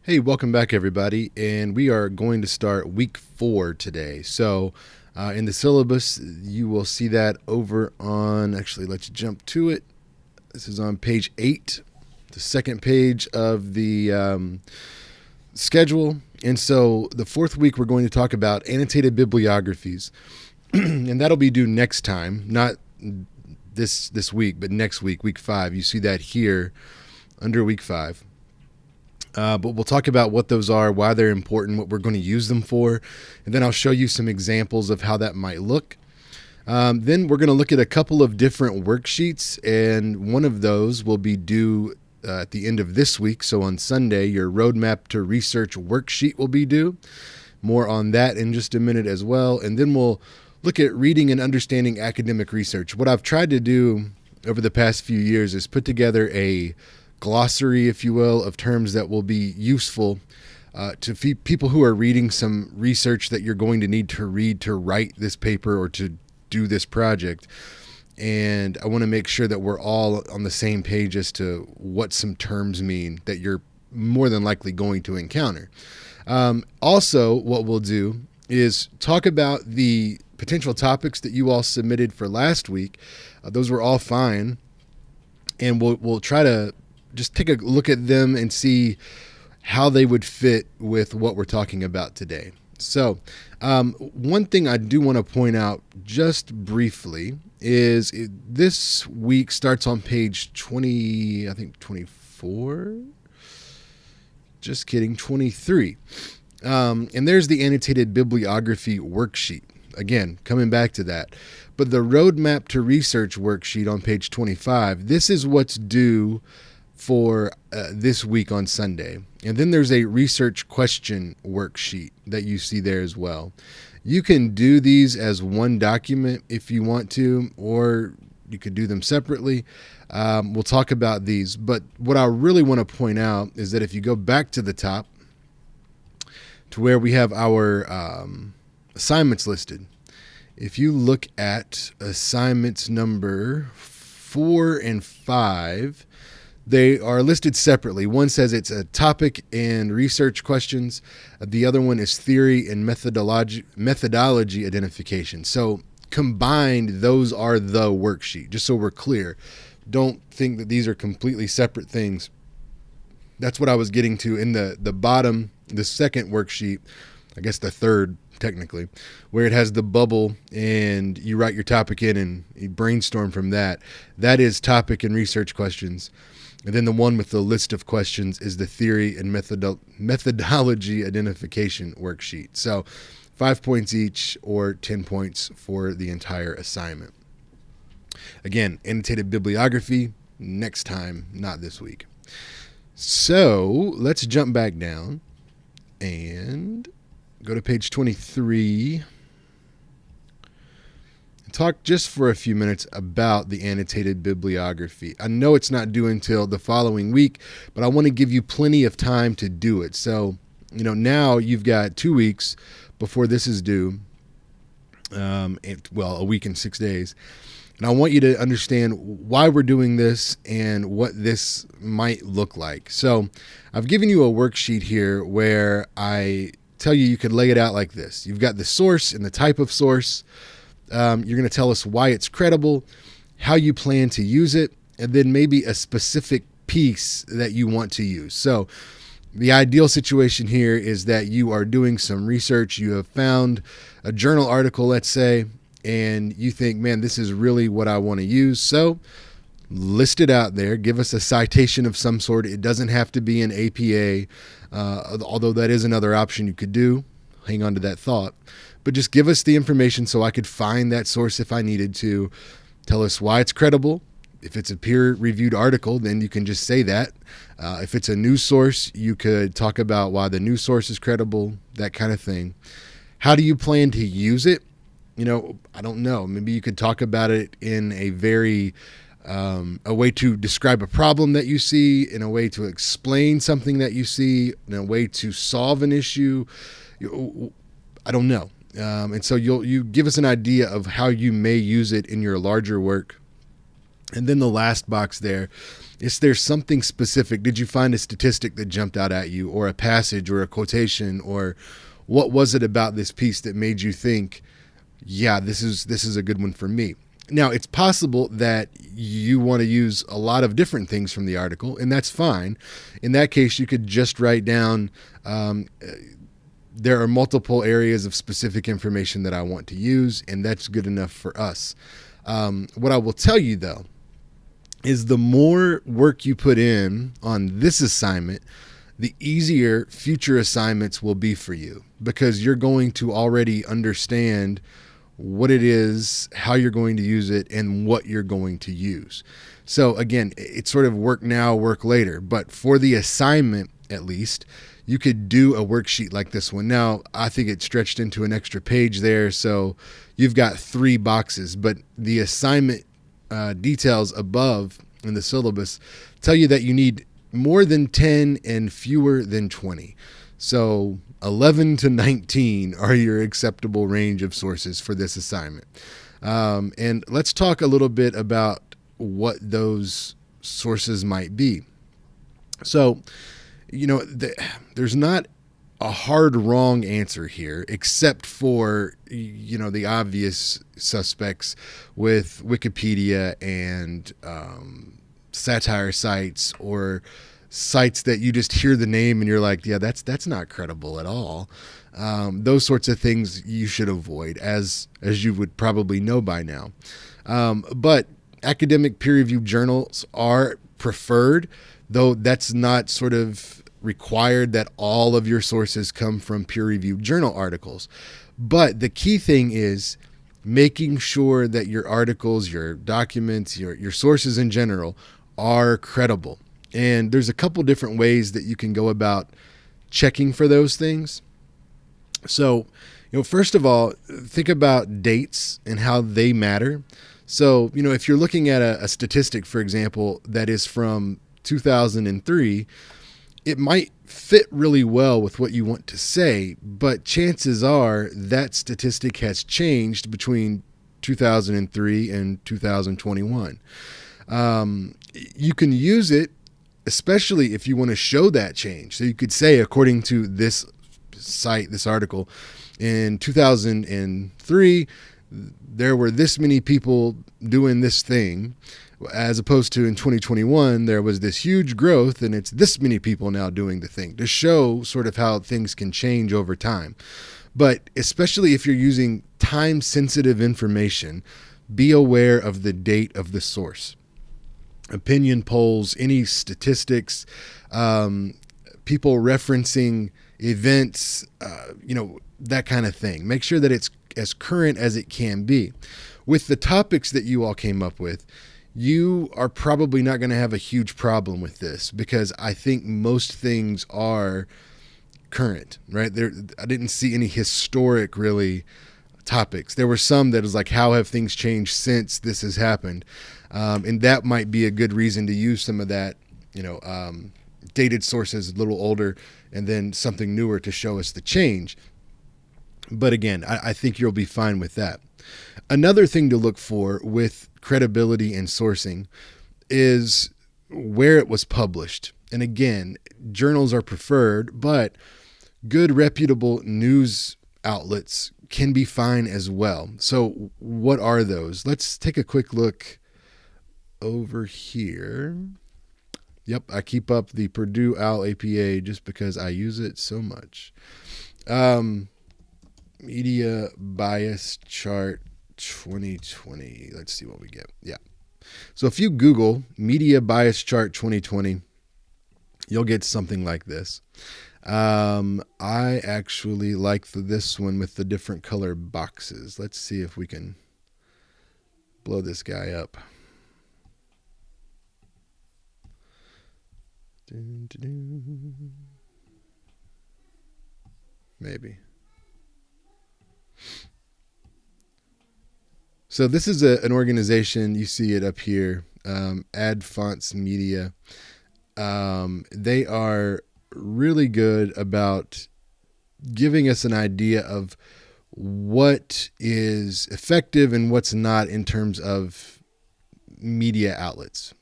Hey, welcome back, everybody. And we are going to start week 4 today. So, in the syllabus, you will see that over on, actually, let's jump to it. This is on page 8, the second page of the schedule. And so, the fourth week, we're going to talk about annotated bibliographies. And that'll be due next time, not this week, but next week, week 5. You see that here under week 5. But we'll talk about what those are, why they're important, what we're going to use them for, and then I'll show you some examples of how that might look. Then we're going to look at a couple of different worksheets, and one of those will be due at the end of this week. So on Sunday, your roadmap to research worksheet will be due. More on that in just a minute as well. And then we'll look at reading and understanding academic research. What I've tried to do over the past few years is put together a glossary, if you will, of terms that will be useful to people who are reading some research that you're going to need to read to write this paper or to do this project. And I want to make sure that we're all on the same page as to what some terms mean that you're more than likely going to encounter. Also, what we'll do is talk about the potential topics that you all submitted for last week. Those were all fine. And we'll try to just take a look at them and see how they would fit with what we're talking about today. So one thing I do want to point out just briefly is this week starts on page 20, I think 24. Just kidding, 23. And there's the annotated bibliography worksheet. Again, coming back to that. But the roadmap to research worksheet on page 25, this is what's due for this week on Sunday. And then there's a research question worksheet that you see there as well. You can do these as one document if you want to, or you could do them separately. We'll talk about these. But what I really want to point out is that if you go back to the top to where we have our assignments listed, if you look at assignments number 4 and 5, they are listed separately. One says it's a topic and research questions. The other one is theory and methodology identification. So combined, those are the worksheet, just so we're clear. Don't think that these are completely separate things. That's what I was getting to in the bottom, the second worksheet, I guess the third technically, where it has the bubble and you write your topic in and you brainstorm from that. That is topic and research questions. And then the one with the list of questions is the theory and methodology identification worksheet. So 5 points each or 10 points for the entire assignment. Again, annotated bibliography next time, not this week. So let's jump back down and go to page 23. Talk just for a few minutes about the annotated bibliography. I know it's not due until the following week, but I want to give you plenty of time to do it. So, now you've got 2 weeks before this is due. A week and 6 days. And I want you to understand why we're doing this and what this might look like. So I've given you a worksheet here where I tell you could lay it out like this. You've got the source and the type of source. You're going to tell us why it's credible, how you plan to use it, and then maybe a specific piece that you want to use. So the ideal situation here is that you are doing some research. You have found a journal article, let's say, and you think, man, this is really what I want to use. So list it out there. Give us a citation of some sort. It doesn't have to be an APA, although that is another option you could do. Hang on to that thought. But just give us the information so I could find that source if I needed to. Tell us why it's credible. If it's a peer-reviewed article, then you can just say that. If it's a news source, you could talk about why the news source is credible, that kind of thing. How do you plan to use it? I don't know. Maybe you could talk about it in a very a way to describe a problem that you see, in a way to explain something that you see, in a way to solve an issue. I don't know. And so you give us an idea of how you may use it in your larger work. And then the last box there Is there something specific? Did you find a statistic that jumped out at you, or a passage, or a quotation, or what was it about this piece that made you think, yeah, this is a good one for me? Now, it's possible that you want to use a lot of different things from the article, and that's fine. In that case, you could just write down, there are multiple areas of specific information that I want to use, and that's good enough for us. What I will tell you, though, is the more work you put in on this assignment, the easier future assignments will be for you, because you're going to already understand what it is, how you're going to use it, and what you're going to use. So again, it's sort of work now, work later. But for the assignment, at least, you could do a worksheet like this one. Now, I think it stretched into an extra page there, so you've got 3 boxes. But the assignment details above in the syllabus tell you that you need more than 10 and fewer than 20. So 11 to 19 are your acceptable range of sources for this assignment. And let's talk a little bit about what those sources might be. So, there's not a hard wrong answer here, except for, the obvious suspects with Wikipedia and satire sites, or sites that you just hear the name and you're like, yeah, that's not credible at all. Those sorts of things you should avoid, as you would probably know by now. But academic peer-reviewed journals are preferred, though that's not sort of required that all of your sources come from peer-reviewed journal articles. But the key thing is making sure that your articles, your documents, your sources in general are credible. And there's a couple different ways that you can go about checking for those things. So, first of all, think about dates and how they matter. So, if you're looking at a statistic, for example, that is from 2003, it might fit really well with what you want to say, but chances are that statistic has changed between 2003 and 2021. You can use it, especially if you want to show that change. So you could say, according to this site, this article, in 2003, there were this many people doing this thing, as opposed to in 2021, there was this huge growth and it's this many people now doing the thing, to show sort of how things can change over time. But especially if you're using time-sensitive information, be aware of the date of the source. Opinion polls, any statistics, people referencing events, that kind of thing. Make sure that it's as current as it can be. With the topics that you all came up with, you are probably not going to have a huge problem with this, because I think most things are current, right? I didn't see any historic really topics. There were some that was like, how have things changed since this has happened? And that might be a good reason to use some of that, dated sources, a little older, and then something newer to show us the change. But again, I think you'll be fine with that. Another thing to look for with credibility and sourcing is where it was published. And again, journals are preferred, but good reputable news outlets can be fine as well. So what are those? Let's take a quick look over here. Yep, I keep up the Purdue OWL APA just because I use it so much. Media bias chart 2020. Let's see what we get. Yeah. So if you Google media bias chart 2020, you'll get something like this. I actually like this one with the different color boxes. Let's see if we can blow this guy up. Maybe. So this is an organization. You see it up here, Ad Fonts Media. They are really good about giving us an idea of what is effective and what's not in terms of media outlets.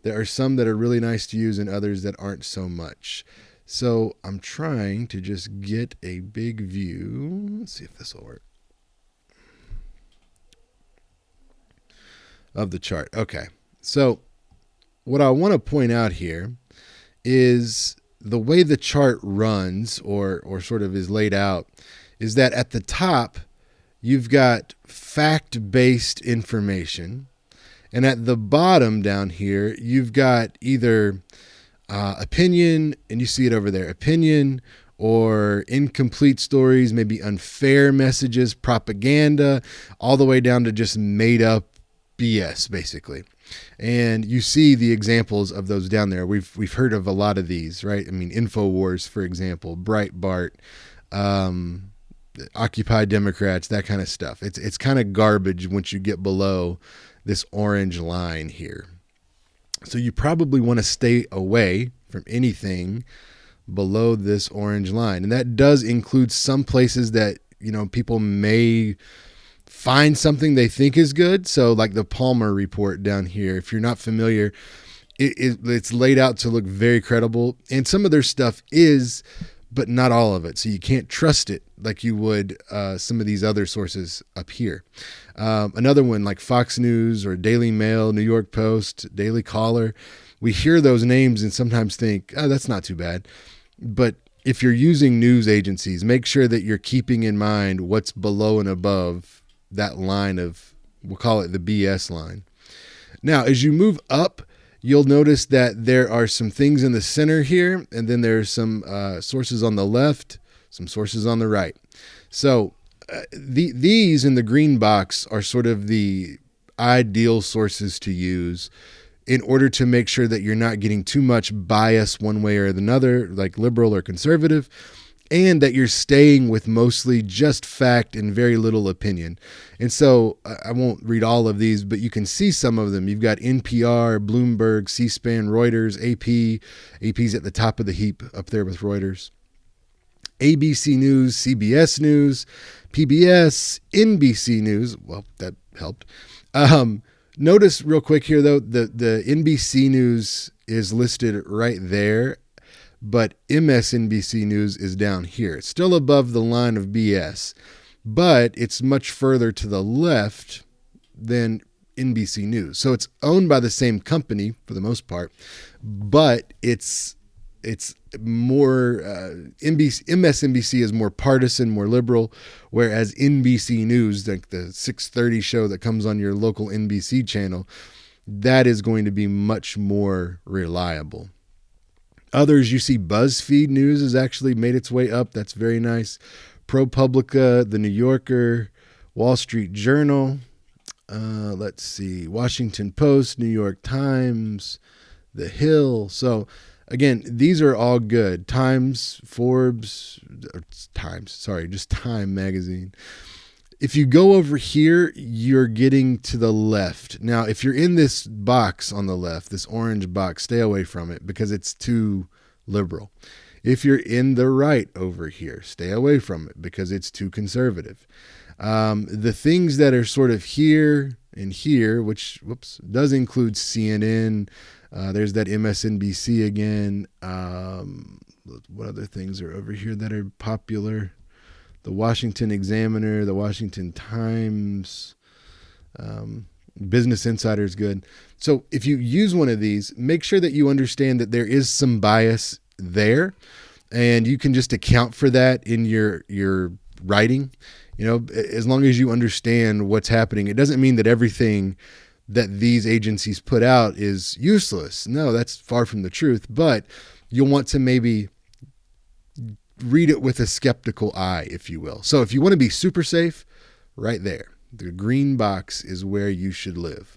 There are some that are really nice to use and others that aren't so much. So I'm trying to just get a big view. Let's see if this will work. Of the chart. Okay. So what I want to point out here is the way the chart runs or sort of is laid out is that at the top, you've got fact-based information. And at the bottom down here, you've got either opinion, and you see it over there, opinion or incomplete stories, maybe unfair messages, propaganda, all the way down to just made up BS, basically. And you see the examples of those down there. We've heard of a lot of these, right? I mean, InfoWars, for example, Breitbart, Occupy Democrats, that kind of stuff. It's kind of garbage once you get below this orange line here. So you probably want to stay away from anything below this orange line. And that does include some places that, people may find something they think is good. So like the Palmer report down here, if you're not familiar, it's laid out to look very credible. And some of their stuff is, but not all of it. So you can't trust it like you would some of these other sources up here. Another one like Fox News or Daily Mail, New York Post, Daily Caller. We hear those names and sometimes think, oh, that's not too bad. But if you're using news agencies, make sure that you're keeping in mind what's below and above that line of, we'll call it the BS line. Now, as you move up, you'll notice that there are some things in the center here, and then there's some sources on the left, some sources on the right. So these in the green box are sort of the ideal sources to use in order to make sure that you're not getting too much bias one way or another, like liberal or conservative, and that you're staying with mostly just fact and very little opinion. And so I won't read all of these, but you can see some of them. You've got NPR, Bloomberg, C-SPAN, Reuters, AP. AP's at the top of the heap up there with Reuters. ABC News, CBS News, PBS, NBC News. Well, that helped. Notice real quick here, though, the NBC News is listed right there, but MSNBC News is down here. It's still above the line of BS, but it's much further to the left than NBC News. So it's owned by the same company for the most part, but it's more MSNBC is more partisan, more liberal, whereas NBC News, like the 6:30 show that comes on your local NBC channel, that is going to be much more reliable. Others, you see BuzzFeed News has actually made its way up. That's very nice. ProPublica, The New Yorker, Wall Street Journal. Let's see, Washington Post, New York Times, The Hill. So again, these are all good. Times, Forbes, just Time magazine. If you go over here, you're getting to the left. Now, if you're in this box on the left, this orange box, stay away from it because it's too liberal. If you're in the right over here, stay away from it because it's too conservative. The things that are sort of here and here, which, does include CNN. There's that MSNBC again. What other things are over here that are popular? The Washington Examiner, the Washington Times, Business Insider is good. So if you use one of these, make sure that you understand that there is some bias there, and you can just account for that in your writing. As long as you understand what's happening, it doesn't mean that everything that these agencies put out is useless. No, that's far from the truth, but you'll want to maybe read it with a skeptical eye, if you will. So if you want to be super safe, right there, the green box is where you should live.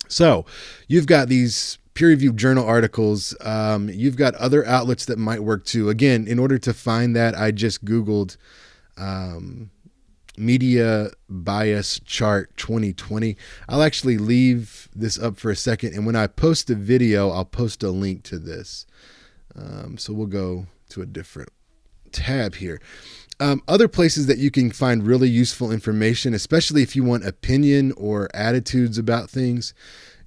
So you've got these peer-reviewed journal articles. You've got other outlets that might work too. Again, in order to find that, I just Googled Media Bias Chart 2020. I'll actually leave this up for a second, and when I post a video, I'll post a link to this. So we'll go to a different tab here. Other places that you can find really useful information, especially if you want opinion or attitudes about things.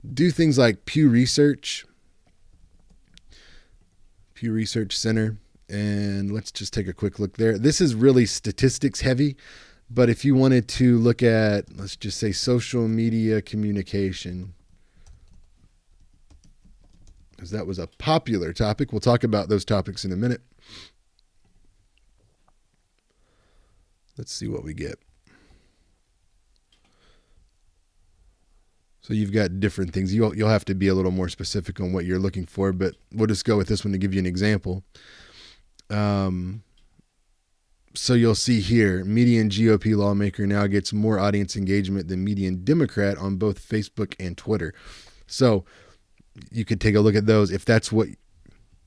Do things like Pew Research Center, and let's just take a quick look there. This is really statistics heavy, but if you wanted to look at, let's just say, social media communication, because that was a popular topic. We'll talk about those topics in a minute. Let's see what we get. So you've got different things. You'll have to be a little more specific on what you're looking for, but we'll just go with this one to give you an example. So you'll see here, median GOP lawmaker now gets more audience engagement than median Democrat on both Facebook and Twitter. So you could take a look at those if that's what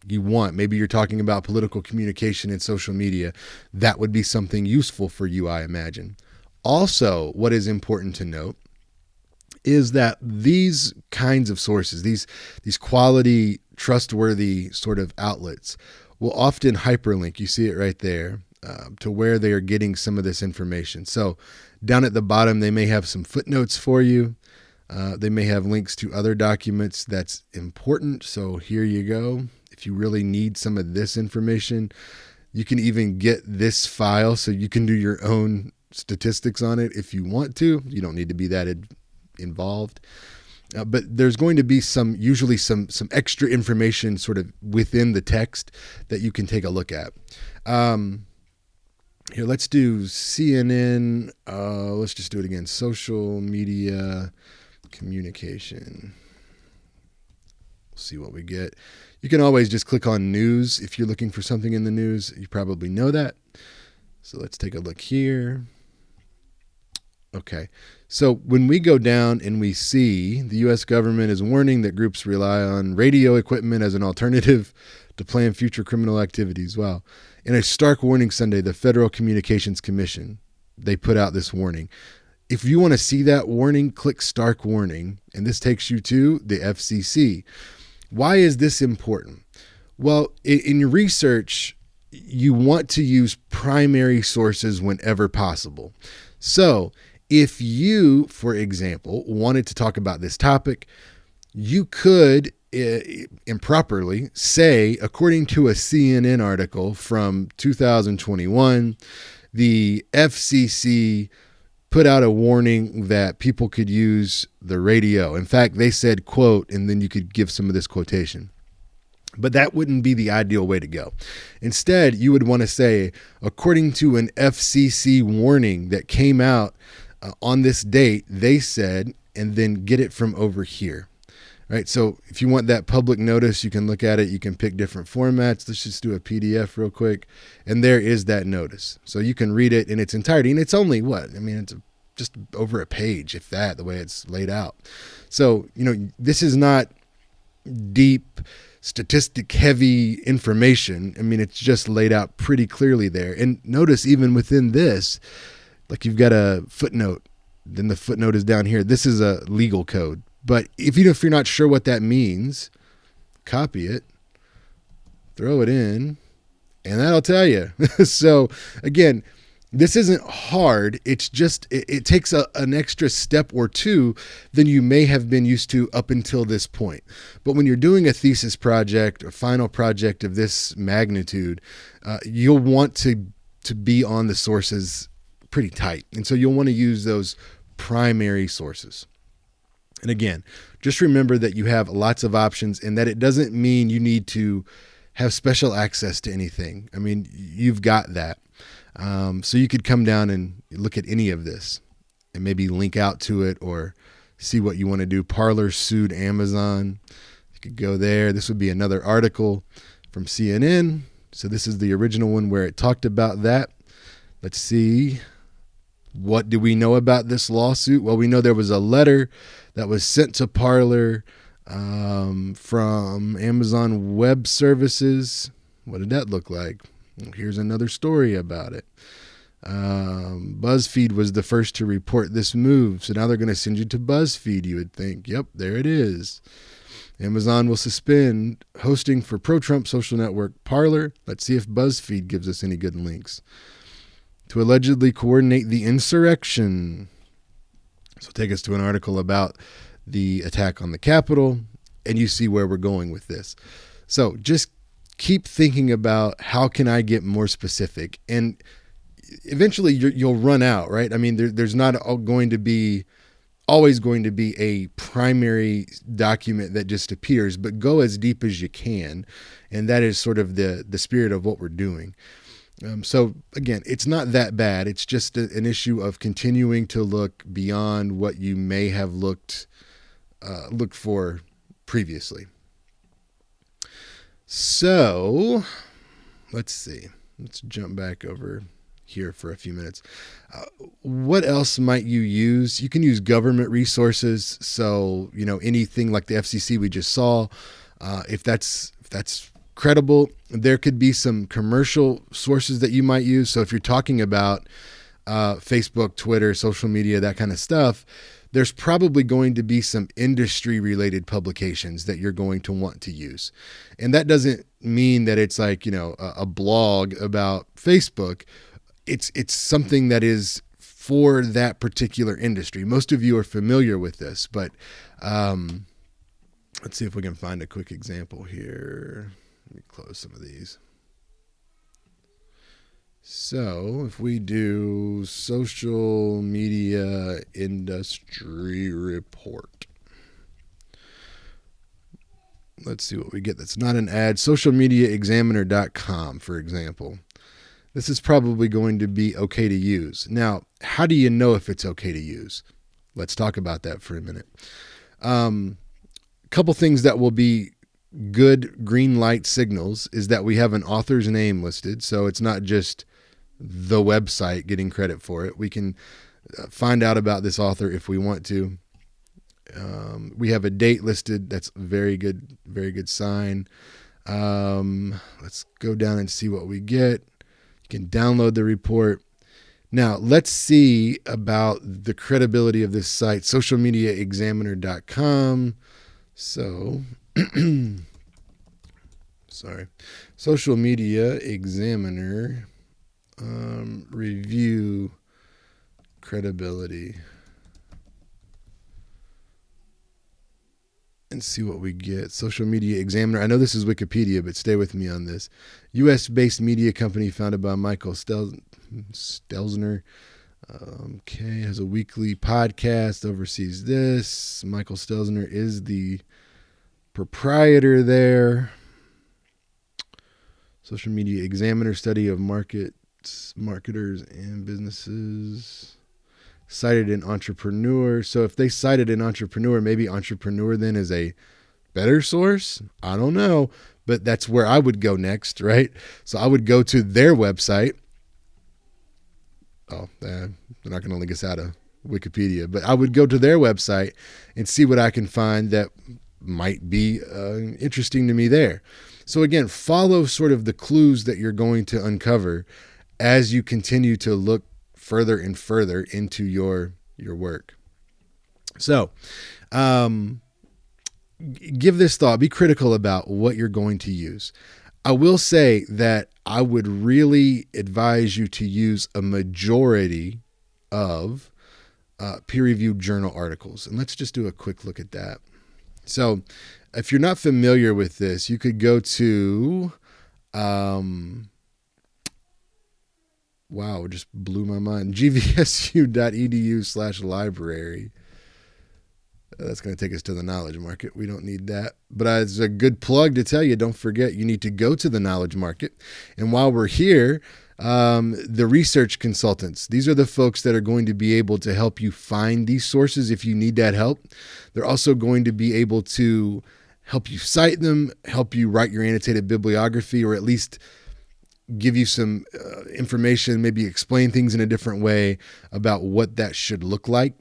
you want. Maybe you're talking about political communication and social media. That would be something useful for you, I imagine. Also, what is important to note is that these kinds of sources, these quality, trustworthy sort of outlets will often hyperlink, you see it right there, to where they are getting some of this information. So down at the bottom, they may have some footnotes for you. They may have links to other documents that's important. So here you go. If you really need some of this information, you can even get this file so you can do your own statistics on it if you want to. You don't need to be that involved. But there's going to be usually some extra information sort of within the text that you can take a look at. Here, let's do CNN. Let's just do it again. Social media communication. We'll see what we get. You can always just click on news if you're looking for something in the news. You probably know that. So let's take a look here. Okay, so when we go down and we see the U.S. government is warning that groups rely on radio equipment as an alternative to plan future criminal activities. Wow. In a stark warning Sunday, the Federal Communications Commission, they put out this warning. If you want to see that warning, click stark warning, and this takes you to the FCC. Why is this important? Well, in your research, you want to use primary sources whenever possible. So if you, for example, wanted to talk about this topic, you could improperly say, according to a CNN article from 2021, the FCC put out a warning that people could use the radio. In fact, they said, quote, and then you could give some of this quotation. But that wouldn't be the ideal way to go. Instead, you would want to say, according to an FCC warning that came out on this date, they said, and then get it from over here. Right. So if you want that public notice, you can look at it. You can pick different formats. Let's just do a PDF real quick. And there is that notice. So you can read it in its entirety. And it's only it's just over a page, if that, the way it's laid out. So, this is not deep, statistic heavy information. It's just laid out pretty clearly there. And notice even within this, like you've got a footnote, then the footnote is down here. This is a legal code. But if you're not sure what that means, copy it, throw it in, and that'll tell you. So again, this isn't hard. It's just, it takes an extra step or two than you may have been used to up until this point. But when you're doing a thesis project or final project of this magnitude, you'll want to be on the sources pretty tight. And so you'll want to use those primary sources. And again, just remember that you have lots of options and that it doesn't mean you need to have special access to anything. You've got that. So you could come down and look at any of this and maybe link out to it or see what you want to do. Parler sued Amazon. You could go there. This would be another article from CNN. So this is the original one where it talked about that. Let's see. What do we know about this lawsuit? Well, we know there was a letter that was sent to Parler from Amazon Web Services. What did that look like? Here's another story about it. BuzzFeed was the first to report this move. So now they're going to send you to BuzzFeed, you would think. Yep, there it is. Amazon will suspend hosting for pro-Trump social network Parler. Let's see if BuzzFeed gives us any good links. To allegedly coordinate the insurrection. So take us to an article about the attack on the Capitol, and you see where we're going with this. So just keep thinking about how can I get more specific, and eventually you'll run out, right? I mean, there's not always going to be a primary document that just appears, but go as deep as you can, and that is sort of the spirit of what we're doing. So again, it's not that bad. It's just an issue of continuing to look beyond what you may have looked for previously. So let's see. Let's jump back over here for a few minutes. What else might you use? You can use government resources. So, anything like the FCC we just saw, if that's credible, there could be some commercial sources that you might use. So if you're talking about Facebook, Twitter, social media, that kind of stuff, there's probably going to be some industry related publications that you're going to want to use. And that doesn't mean that it's like, a blog about Facebook. It's something that is for that particular industry. Most of you are familiar with this, but let's see if we can find a quick example here. Let me close some of these. So if we do social media industry report, let's see what we get. That's not an ad. Socialmediaexaminer.com, for example. This is probably going to be okay to use. Now, how do you know if it's okay to use? Let's talk about that for a minute. Couple things that will be good green light signals is that we have an author's name listed. So it's not just the website getting credit for it. We can find out about this author if we want to. We have a date listed. That's very good sign. Let's go down and see what we get. You can download the report. Now, let's see about the credibility of this site, socialmediaexaminer.com. So, sorry, Social Media Examiner review credibility. And see what we get. Social Media Examiner. I know this is Wikipedia, but stay with me on this. U.S.-based media company founded by Michael Stelzner. Has a weekly podcast, oversees this. Michael Stelzner is the proprietor there. Social Media Examiner, study of marketers, and businesses. Cited an entrepreneur. So if they cited an entrepreneur, maybe entrepreneur then is a better source. I don't know, but that's where I would go next, right? So I would go to their website. Oh, they're not going to link us out of Wikipedia, but I would go to their website and see what I can find that might be interesting to me there. So again, follow sort of the clues that you're going to uncover as you continue to look further and further into your work. So, give this thought. Be critical about what you're going to use. I will say that I would really advise you to use a majority of peer-reviewed journal articles. And let's just do a quick look at that. So, if you're not familiar with this, you could go to wow, it just blew my mind. gvsu.edu/library. That's going to take us to the knowledge market. We don't need that. But it's a good plug to tell you, don't forget, you need to go to the knowledge market. And while we're here, the research consultants, these are the folks that are going to be able to help you find these sources if you need that help. They're also going to be able to help you cite them, help you write your annotated bibliography, or at least give you some information, maybe explain things in a different way about what that should look like.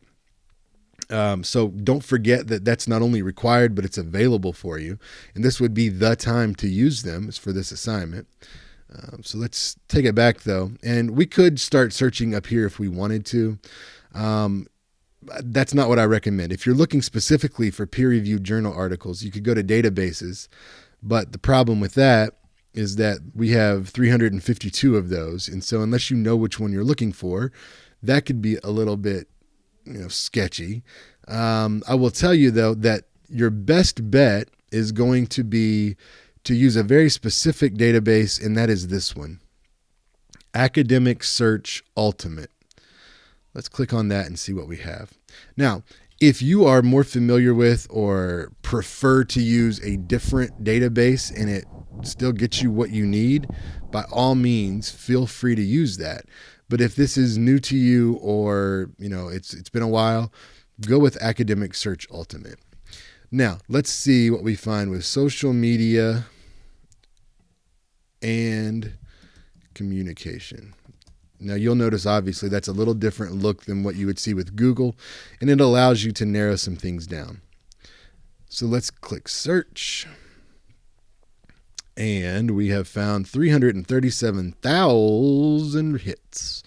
So don't forget that that's not only required, but it's available for you. And this would be the time to use them for this assignment. So let's take it back though. And we could start searching up here if we wanted to. That's not what I recommend. If you're looking specifically for peer-reviewed journal articles, you could go to databases. But the problem with that is that we have 352 of those. And so unless you know which one you're looking for, that could be a little bit, sketchy. I will tell you, though, that your best bet is going to be to use a very specific database, and that is this one, Academic Search Ultimate. Let's click on that and see what we have. Now, if you are more familiar with or prefer to use a different database and it still gets you what you need, by all means, feel free to use that. But if this is new to you or, it's been a while, go with Academic Search Ultimate. Now, let's see what we find with social media and communication. Now, you'll notice, obviously, that's a little different look than what you would see with Google, and it allows you to narrow some things down. So let's click search. And we have found 337,000 hits.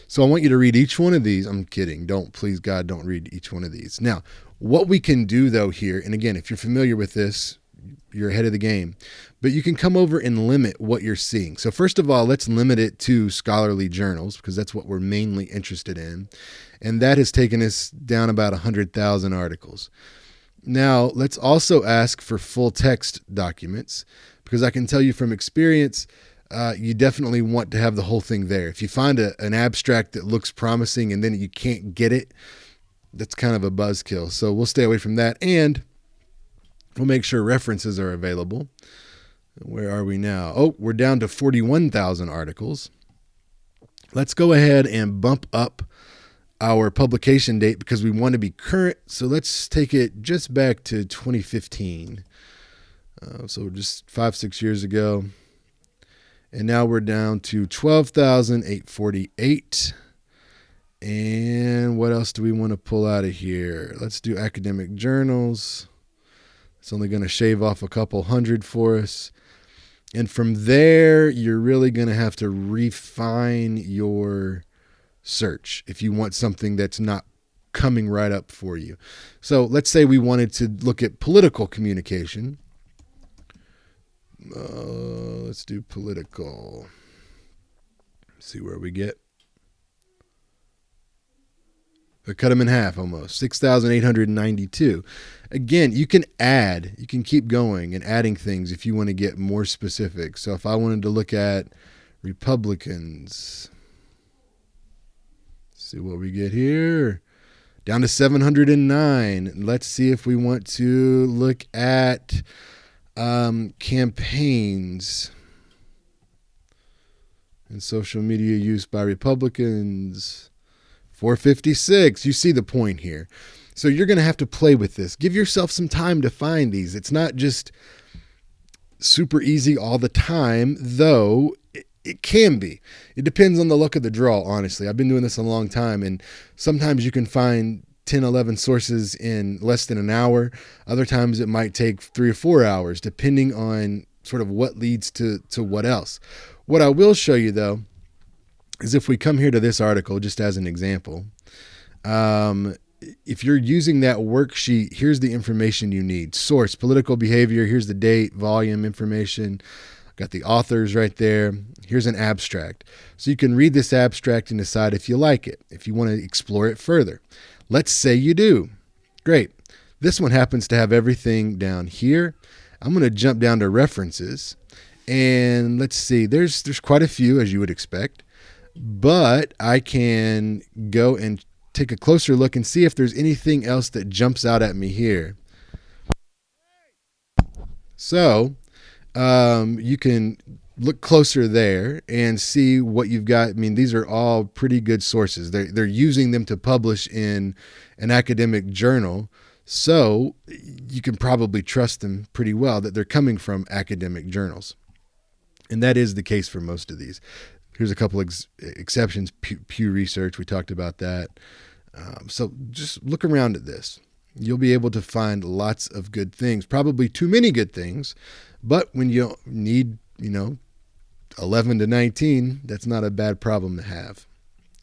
So I want you to read each one of these. I'm kidding. Please God, don't read each one of these. Now, what we can do though here, and again, if you're familiar with this, you're ahead of the game, but you can come over and limit what you're seeing. So first of all, let's limit it to scholarly journals because that's what we're mainly interested in. And that has taken us down about 100,000 articles. Now, let's also ask for full text documents because I can tell you from experience, you definitely want to have the whole thing there. If you find an abstract that looks promising and then you can't get it, that's kind of a buzzkill. So we'll stay away from that. And we'll make sure references are available. Where are we now? Oh, we're down to 41,000 articles. Let's go ahead and bump up our publication date because we want to be current. So let's take it just back to 2015. So just 5-6 years ago. And now we're down to 12,848. And what else do we want to pull out of here? Let's do academic journals. It's only going to shave off a couple hundred for us. And from there, you're really going to have to refine your search if you want something that's not coming right up for you. So let's say we wanted to look at political communication. Let's do political. See where we get. I cut them in half almost, 6,892. Again, you can keep going and adding things if you want to get more specific. So if I wanted to look at Republicans, see what we get here. Down to 709. Let's see if we want to look at campaigns and social media use by Republicans. 456. You see the point here. So you're going to have to play with this. Give yourself some time to find these. It's not just super easy all the time, though it can be. It depends on the luck of the draw, honestly. I've been doing this a long time, and sometimes you can find 10, 11 sources in less than an hour. Other times it might take 3 or 4 hours, depending on sort of what leads to what else. What I will show you, though, is if we come here to this article, just as an example, if you're using that worksheet, here's the information you need. Source, political behavior, here's the date, volume information. Got the authors right there. Here's an abstract. So you can read this abstract and decide if you like it, if you want to explore it further. Let's say you do. Great. This one happens to have everything down here. I'm going to jump down to references. And let's see, there's quite a few, as you would expect. But I can go and take a closer look and see if there's anything else that jumps out at me here. So you can look closer there and see what you've got. I mean, these are all pretty good sources. They're using them to publish in an academic journal. So you can probably trust them pretty well that they're coming from academic journals. And that is the case for most of these. Here's a couple exceptions. Pew Research, we talked about that. So just look around at this. You'll be able to find lots of good things, probably too many good things. But when you need, 11 to 19, that's not a bad problem to have.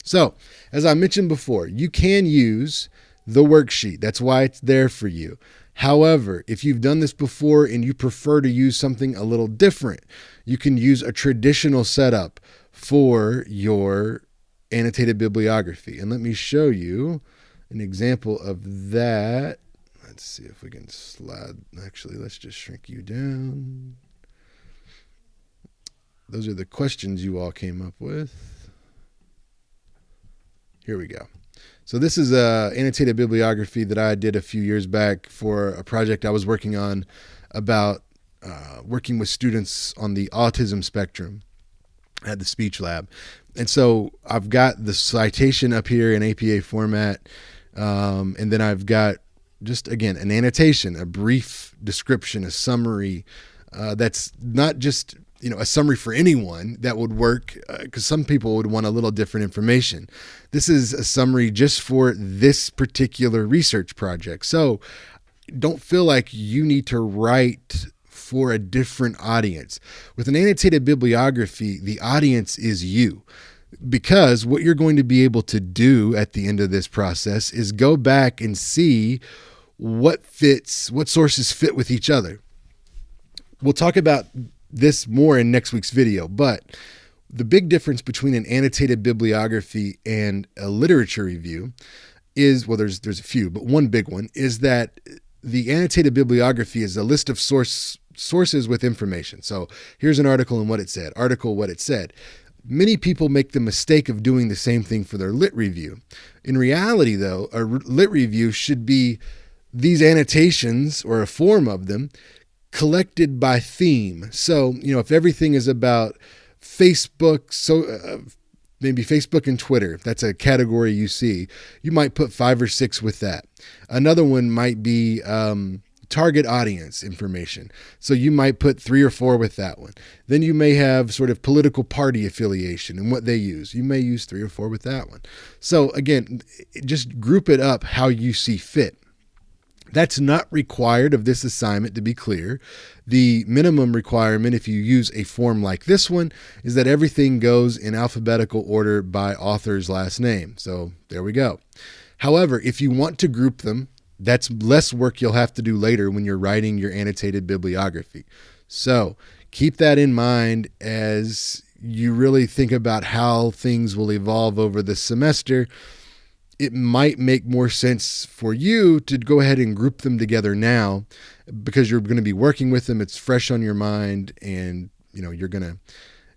So as I mentioned before, you can use the worksheet. That's why it's there for you. However, if you've done this before and you prefer to use something a little different, you can use a traditional setup for your annotated bibliography. And let me show you an example of that. Let's see if we can slide. Actually, let's just shrink you down. Those are the questions you all came up with. Here we go. So this is a annotated bibliography that I did a few years back for a project I was working on about working with students on the autism spectrum at the speech lab. And so I've got the citation up here in APA format. And then I've got just, again, an annotation, a brief description, a summary that's not just, a summary for anyone that would work, because some people would want a little different information. This is a summary just for this particular research project. So don't feel like you need to write for a different audience. With an annotated bibliography, the audience is you. Because what you're going to be able to do at the end of this process is go back and see what sources fit with each other. We'll talk about this more in next week's video, but the big difference between an annotated bibliography and a literature review is, well, there's a few, but one big one is that the annotated bibliography is a list of sources with information. So here's an article and what it said, what it said. Many people make the mistake of doing the same thing for their lit review. In reality, though, a lit review should be these annotations, or a form of them, collected by theme. So, if everything is about Facebook, maybe Facebook and Twitter, if that's a category you see, you might put 5 or 6 with that. Another one might be target audience information. So you might put 3 or 4 with that one. Then you may have sort of political party affiliation and what they use. You may use 3 or 4 with that one. So again, just group it up how you see fit. That's not required of this assignment, to be clear. The minimum requirement, if you use a form like this one, is that everything goes in alphabetical order by author's last name. So there we go. However, if you want to group them, that's less work you'll have to do later when you're writing your annotated bibliography. So keep that in mind as you really think about how things will evolve over the semester. It might make more sense for you to go ahead and group them together now, because you're going to be working with them. It's fresh on your mind, and you're going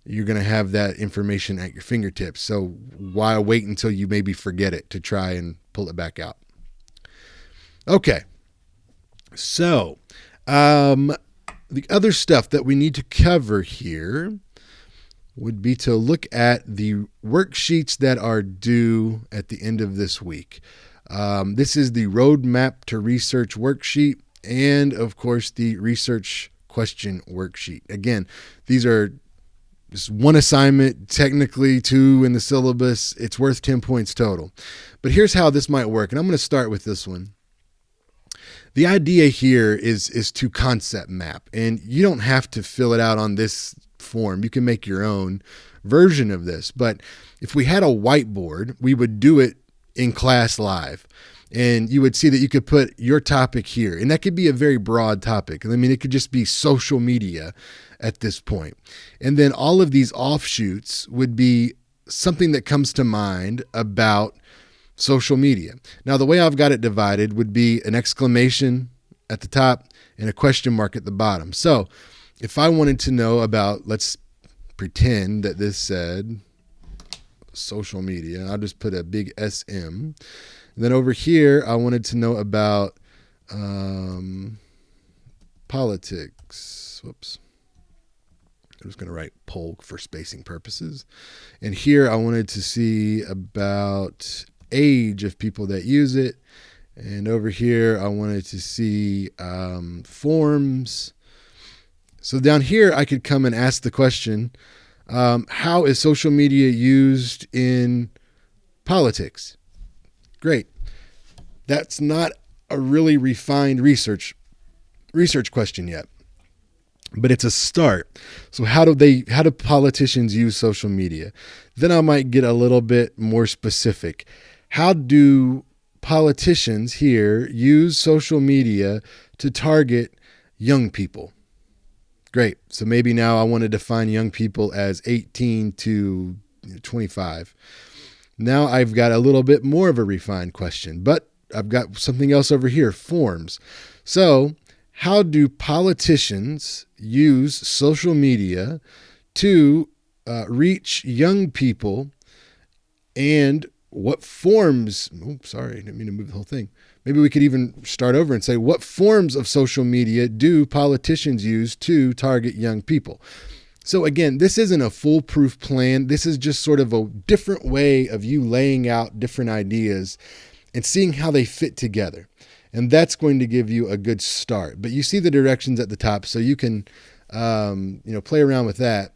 to have that information at your fingertips. So why wait until you maybe forget it to try and pull it back out? Okay. So the other stuff that we need to cover here would be to look at the worksheets that are due at the end of this week. This is the Roadmap to Research worksheet, and of course the Research Question worksheet. Again, these are just one assignment, technically 2 in the syllabus. It's worth 10 points total. But here's how this might work, and I'm going to start with this one. The idea here is to concept map, and you don't have to fill it out on this form. You can make your own version of this. But if we had a whiteboard, we would do it in class live. And you would see that you could put your topic here. And that could be a very broad topic. I mean, it could just be social media at this point. And then all of these offshoots would be something that comes to mind about social media. Now, the way I've got it divided would be an exclamation at the top and a question mark at the bottom. So if I wanted to know about, let's pretend that this said social media, I'll just put a big SM. And then over here, I wanted to know about politics. Whoops. I'm just going to write poll for spacing purposes. And here I wanted to see about age of people that use it. And over here, I wanted to see forms. So down here, I could come and ask the question, how is social media used in politics? Great. That's not a really refined research question yet, but it's a start. So how do politicians use social media? Then I might get a little bit more specific. How do politicians here use social media to target young people? Great. So maybe now I want to define young people as 18 to 25. Now I've got a little bit more of a refined question, but I've got something else over here, forms. So how do politicians use social media to reach young people, and what forms? Sorry, I didn't mean to move the whole thing. Maybe we could even start over and say, what forms of social media do politicians use to target young people? So again, this isn't a foolproof plan. This is just sort of a different way of you laying out different ideas and seeing how they fit together. And that's going to give you a good start. But you see the directions at the top, so you can play around with that.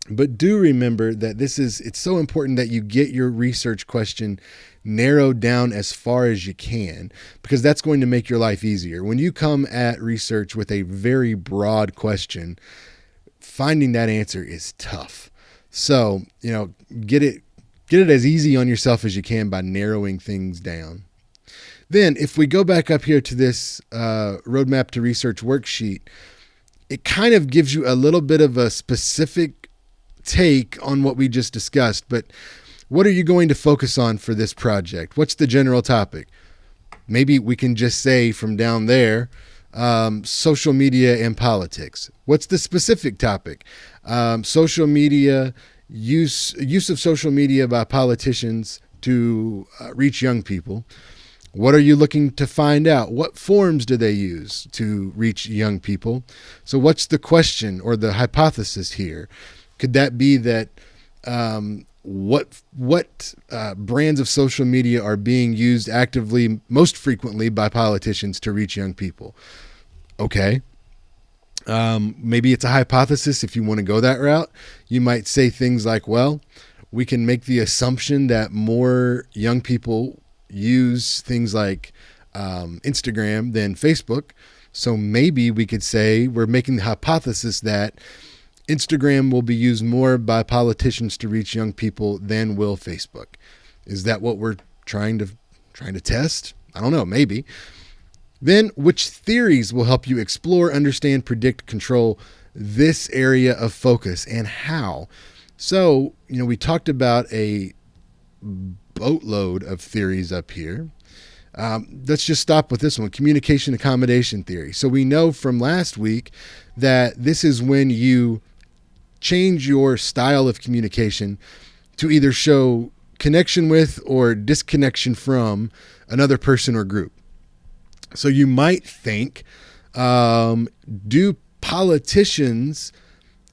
But do remember that it's so important that you get your research question narrowed down as far as you can, because that's going to make your life easier. When you come at research with a very broad question, finding that answer is tough. So, get it as easy on yourself as you can by narrowing things down. Then if we go back up here to this roadmap to research worksheet, it kind of gives you a little bit of a specific take on what we just discussed, but what are you going to focus on for this project? What's the general topic? Maybe we can just say from down there, social media and politics. What's the specific topic? Social media, use of social media by politicians to reach young people. What are you looking to find out? What forms do they use to reach young people? So what's the question or the hypothesis here? Could that be that what brands of social media are being used actively most frequently by politicians to reach young people? Okay. Maybe it's a hypothesis. If you want to go that route, you might say things like, well, we can make the assumption that more young people use things like Instagram than Facebook. So maybe we could say we're making the hypothesis that Instagram will be used more by politicians to reach young people than will Facebook. Is that what we're trying to test? I don't know, maybe. Then, which theories will help you explore, understand, predict, control this area of focus, and how? So, we talked about a boatload of theories up here. Let's just stop with this one, communication accommodation theory. So we know from last week that this is when you change your style of communication to either show connection with or disconnection from another person or group. So you might think, do politicians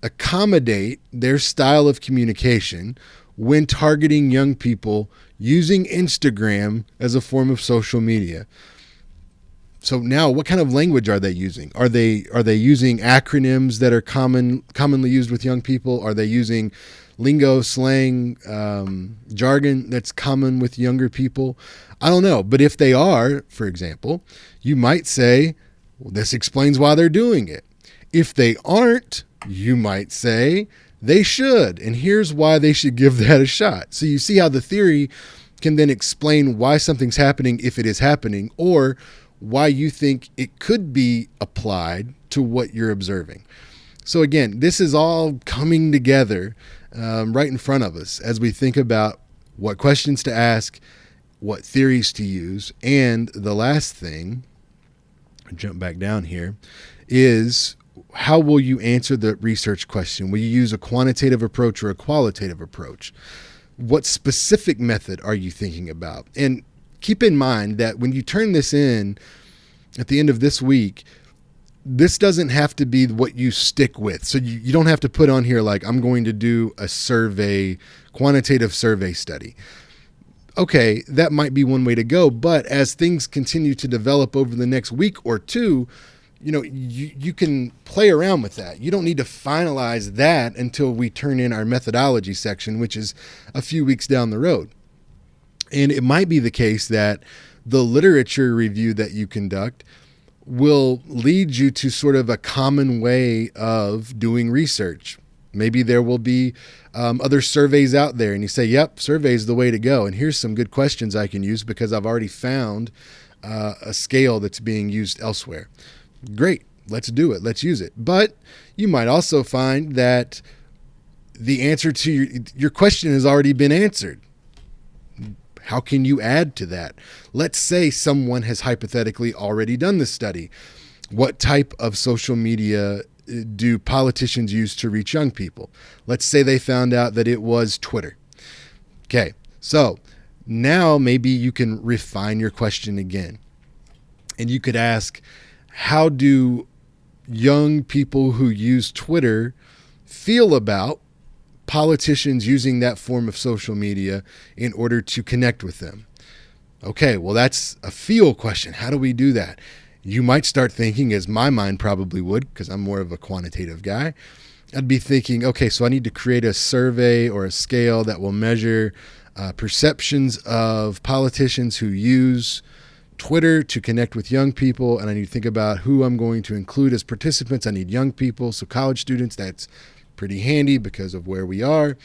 accommodate their style of communication when targeting young people using Instagram as a form of social media? So now, what kind of language are they using? Are they using acronyms that are commonly used with young people? Are they using lingo, slang, jargon that's common with younger people? I don't know. But if they are, for example, you might say, well, this explains why they're doing it. If they aren't, you might say they should. And here's why they should give that a shot. So you see how the theory can then explain why something's happening if it is happening, or why you think it could be applied to what you're observing. So again, this is all coming together right in front of us as we think about what questions to ask, what theories to use, and the last thing, jump back down here, is how will you answer the research question? Will you use a quantitative approach or a qualitative approach? What specific method are you thinking about? And keep in mind that when you turn this in at the end of this week, this doesn't have to be what you stick with. So you don't have to put on here like, I'm going to do a survey, quantitative survey study. Okay, that might be one way to go. But as things continue to develop over the next week or two, you can play around with that. You don't need to finalize that until we turn in our methodology section, which is a few weeks down the road. And it might be the case that the literature review that you conduct will lead you to sort of a common way of doing research. Maybe there will be other surveys out there and you say, yep, survey is the way to go. And here's some good questions I can use because I've already found a scale that's being used elsewhere. Great, let's do it. Let's use it. But you might also find that the answer to your question has already been answered. How can you add to that? Let's say someone has hypothetically already done this study. What type of social media do politicians use to reach young people? Let's say they found out that it was Twitter. Okay, so now maybe you can refine your question again. And you could ask, how do young people who use Twitter feel about politicians using that form of social media in order to connect with them? Okay, well, that's a feel question. How do we do that? You might start thinking, as my mind probably would, because I'm more of a quantitative guy, I'd be thinking, okay, so I need to create a survey or a scale that will measure perceptions of politicians who use Twitter to connect with young people, and I need to think about who I'm going to include as participants. I need young people, so college students, that's pretty handy because of where we are.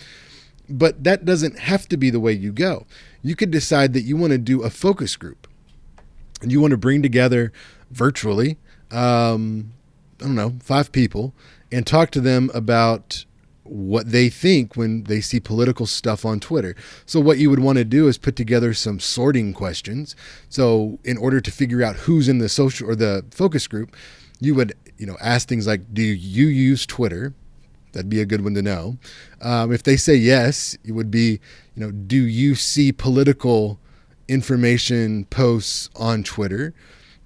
But that doesn't have to be the way you go. You could decide that you want to do a focus group, and you want to bring together virtually, 5 people, and talk to them about what they think when they see political stuff on Twitter. So what you would want to do is put together some sorting questions. So in order to figure out who's in the social or the focus group, you would, ask things like, do you use Twitter? That'd be a good one to know. If they say yes, it would be, do you see political information posts on Twitter?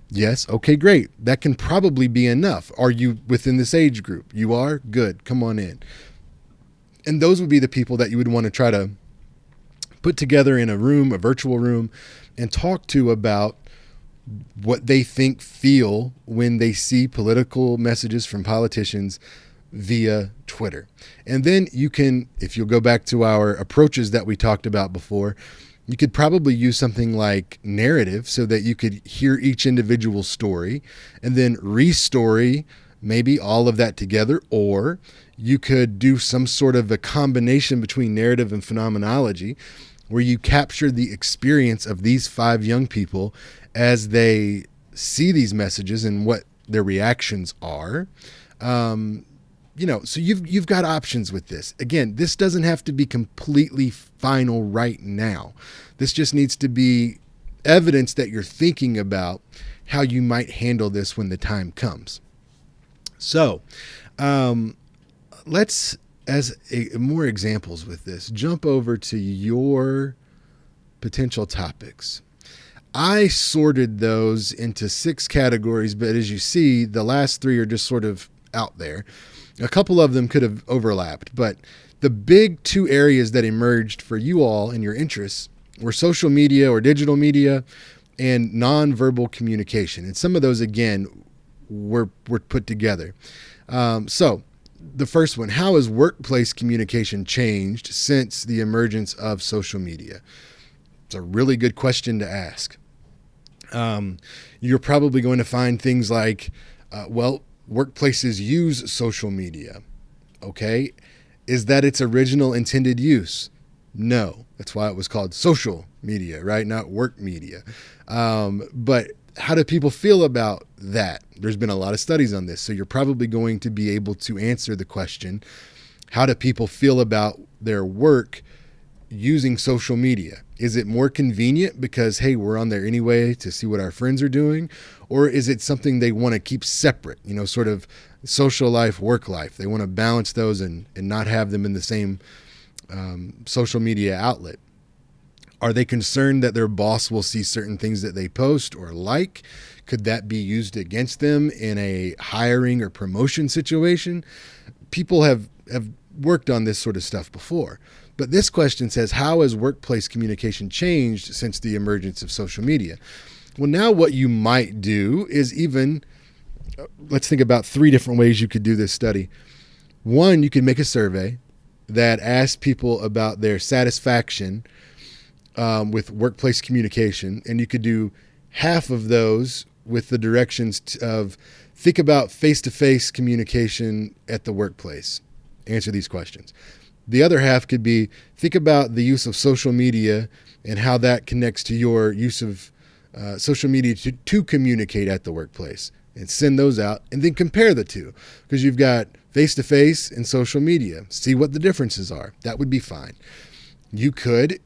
Yes. Okay, great. That can probably be enough. Are you within this age group? You are? Good. Come on in. And those would be the people that you would want to try to put together in a room, a virtual room, and talk to about what they feel when they see political messages from politicians via Twitter. And then you can, if you'll go back to our approaches that we talked about before, you could probably use something like narrative so that you could hear each individual story and then restory maybe all of that together, or you could do some sort of a combination between narrative and phenomenology where you capture the experience of these 5 young people as they see these messages and what their reactions are. So you've got options with this. Again, this doesn't have to be completely final right now. This just needs to be evidence that you're thinking about how you might handle this when the time comes. So, let's, as more examples with this, jump over to your potential topics. I sorted those into 6 categories, but as you see, the last 3 are just sort of out there. A couple of them could have overlapped, but the big 2 areas that emerged for you all and your interests were social media or digital media and nonverbal communication. And some of those, again, were put together. So the first one, how has workplace communication changed since the emergence of social media? It's a really good question to ask. You're probably going to find things like, workplaces use social media. Okay. Is that its original intended use? No. That's why it was called social media, right? Not work media. But how do people feel about that? There's been a lot of studies on this. So you're probably going to be able to answer the question, how do people feel about their work using social media? Is it more convenient because, hey, we're on there anyway to see what our friends are doing? Or is it something they want to keep separate, sort of social life, work life? They want to balance those and not have them in the same social media outlet. Are they concerned that their boss will see certain things that they post or like? Could that be used against them in a hiring or promotion situation? People have worked on this sort of stuff before. But this question says, how has workplace communication changed since the emergence of social media? Well, now what you might do is let's think about 3 different ways you could do this study. One, you could make a survey that asks people about their satisfaction with workplace communication, and you could do half of those with the directions of think about face-to-face communication at the workplace. Answer these questions. The other half could be think about the use of social media and how that connects to your use of social media to communicate at the workplace, and send those out and then compare the 2 because you've got face-to-face and social media. See what the differences are. That would be fine. You could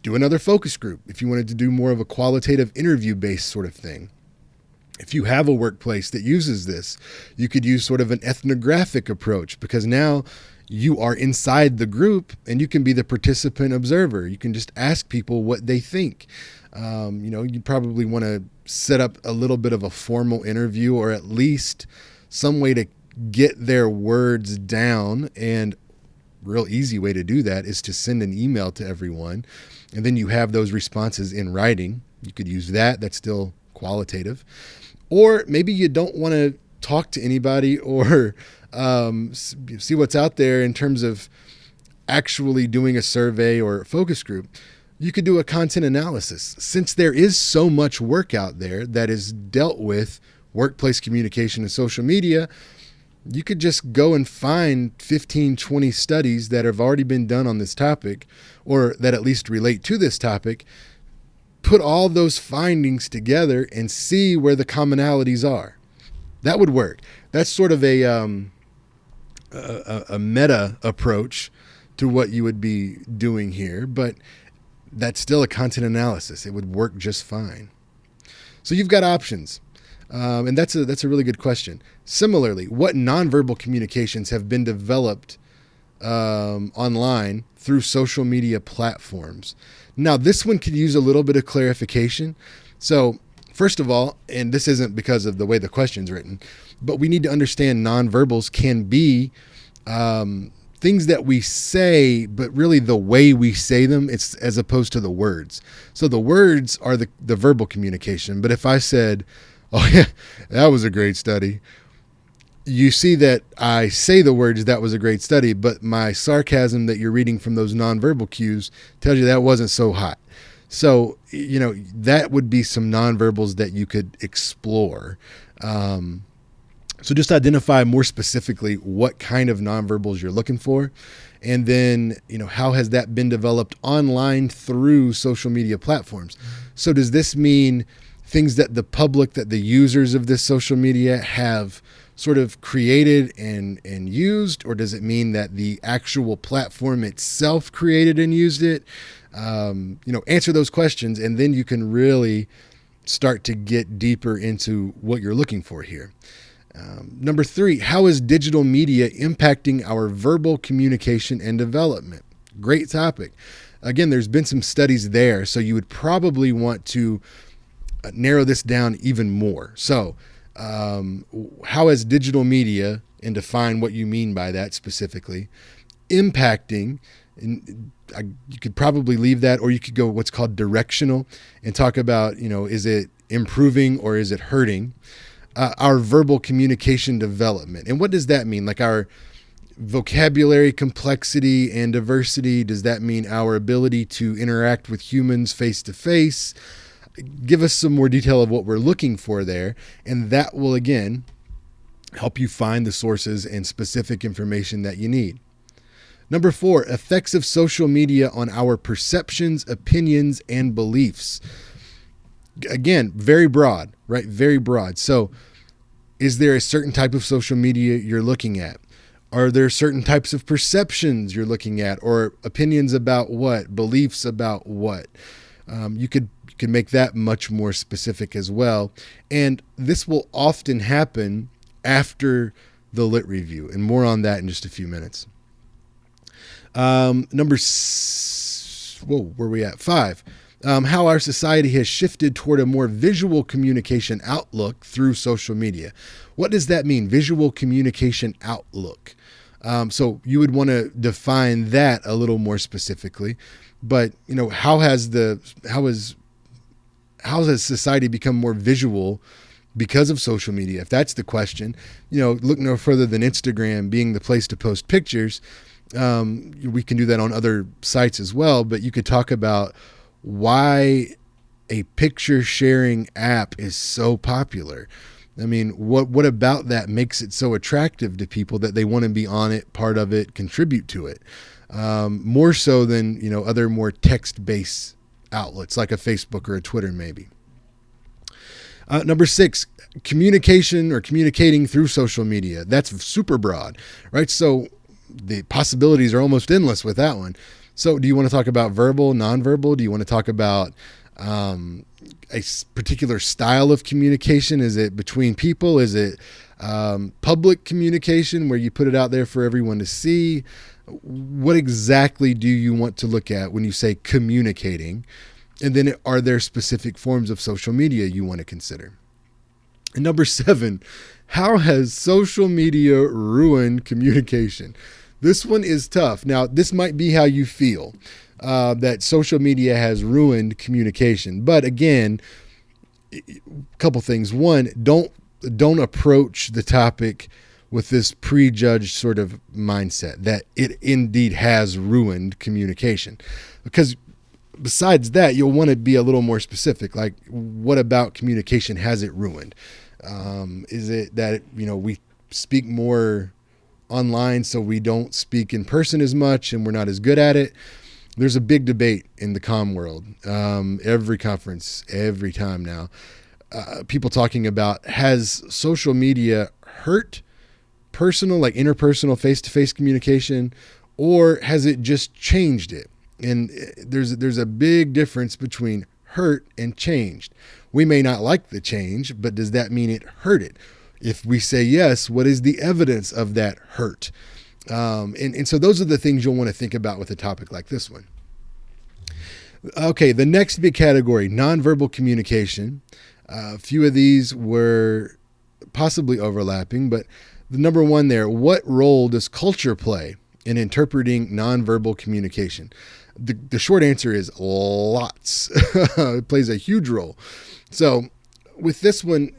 Do another focus group if you wanted to do more of a qualitative interview-based sort of thing. If you have a workplace that uses this, you could use sort of an ethnographic approach, because now you are inside the group and you can be the participant observer. You can just ask people what they think. You probably want to set up a little bit of a formal interview, or at least some way to get their words down. And real easy way to do that is to send an email to everyone, and then you have those responses in writing. You could use that. That's still qualitative. Or maybe you don't want to talk to anybody or see what's out there in terms of actually doing a survey or a focus group. You could do a content analysis. Since there is so much work out there that is dealt with workplace communication and social media, you could just go and find 15, 20 studies that have already been done on this topic, or that at least relate to this topic, put all those findings together and see where the commonalities are. That would work. That's sort of a meta approach to what you would be doing here, but that's still a content analysis. It would work just fine. So you've got options. And that's a really good question. Similarly, what nonverbal communications have been developed online through social media platforms? Now, this one could use a little bit of clarification. So, first of all, and this isn't because of the way the question's written, but we need to understand nonverbals can be things that we say, but really the way we say them, it's as opposed to the words. So the words are the verbal communication. But if I said, "Oh yeah, that was a great study," you see that I say the words, "That was a great study," but my sarcasm that you're reading from those nonverbal cues tells you that wasn't so hot. So, that would be some nonverbals that you could explore. So just identify more specifically what kind of nonverbals you're looking for. And then, how has that been developed online through social media platforms? So does this mean things that the public, that the users of this social media have sort of created and used, or does it mean that the actual platform itself created and used it? Answer those questions, and then you can really start to get deeper into what you're looking for here. Number 3, how is digital media impacting our verbal communication and development? Great topic. Again, there's been some studies there, so you would probably want to narrow this down even more. So, how has digital media, and define what you mean by that specifically, impacting, and you could probably leave that, or you could go what's called directional and talk about, is it improving or is it hurting our verbal communication development? And what does that mean? Like our vocabulary complexity and diversity? Does that mean our ability to interact with humans face to face? Give us some more detail of what we're looking for there. And that will, again, help you find the sources and specific information that you need. Number 4, effects of social media on our perceptions, opinions, and beliefs. Again, very broad, right? Very broad. So is there a certain type of social media you're looking at? Are there certain types of perceptions you're looking at, or opinions about what, beliefs about what? You could make that much more specific as well. And this will often happen after the lit review, and more on that in just a few minutes. Where are we at? 5. How our society has shifted toward a more visual communication outlook through social media. What does that mean? Visual communication outlook. So you would want to define that a little more specifically. But how has society become more visual because of social media? If that's the question, look no further than Instagram being the place to post pictures. We can do that on other sites as well, but you could talk about why a picture sharing app is so popular. I mean, what about that makes it so attractive to people that they want to be on it, part of it, contribute to it? More so than, other more text-based outlets like a Facebook or a Twitter maybe. Number 6, communication or communicating through social media. That's super broad, right? So the possibilities are almost endless with that one. So, do you want to talk about verbal, nonverbal? Do you want to talk about a particular style of communication? Is it between people? Is it public communication where you put it out there for everyone to see? What exactly do you want to look at when you say communicating? And then are there specific forms of social media you want to consider? And number 7, how has social media ruined communication? This one is tough. Now, this might be how you feel, that social media has ruined communication. But again, a couple things. One, don't approach the topic with this prejudged sort of mindset that it indeed has ruined communication. Because besides that, you'll want to be a little more specific. Like, what about communication has it ruined? Is it that, we speak more online, so we don't speak in person as much and we're not as good at it? There's a big debate in the comm world. Every conference, every time now, people talking about, has social media hurt personal, like interpersonal, face-to-face communication, or has it just changed it? And there's a big difference between hurt and changed. We may not like the change, but does that mean it hurt it? If we say yes, what is the evidence of that hurt? And so those are the things you'll want to think about with a topic like this one. Okay, the next big category, nonverbal communication. A few of these were possibly overlapping, but the number one there, what role does culture play in interpreting nonverbal communication? The short answer is lots. It plays a huge role. So with this one,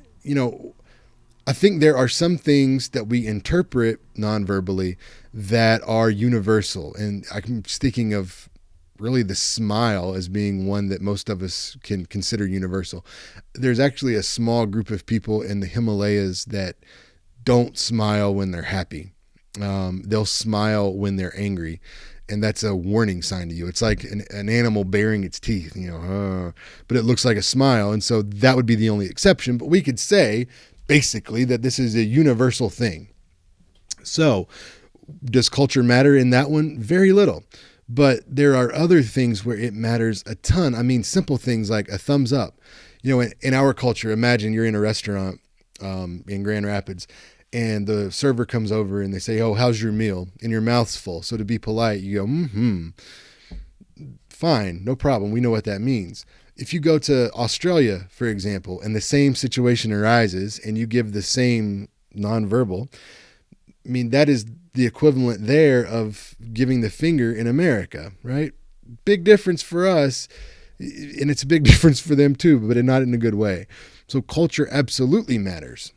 I think there are some things that we interpret nonverbally that are universal. And I'm thinking of really the smile as being one that most of us can consider universal. There's actually a small group of people in the Himalayas that don't smile when they're happy. They'll smile when they're angry. And that's a warning sign to you. It's like an animal baring its teeth, but it looks like a smile. And so that would be the only exception. But we could say basically that this is a universal thing. So does culture matter in that one? Very little. But there are other things where it matters a ton. I mean, simple things like a thumbs up. In our culture, imagine you're in a restaurant in Grand Rapids, and the server comes over and they say, "Oh, how's your meal?" And your mouth's full. So to be polite, you go, fine, no problem. We know what that means. If you go to Australia, for example, and the same situation arises and you give the same nonverbal, I mean, that is the equivalent there of giving the finger in America, right? Big difference for us, and it's a big difference for them too, but not in a good way. So culture absolutely matters.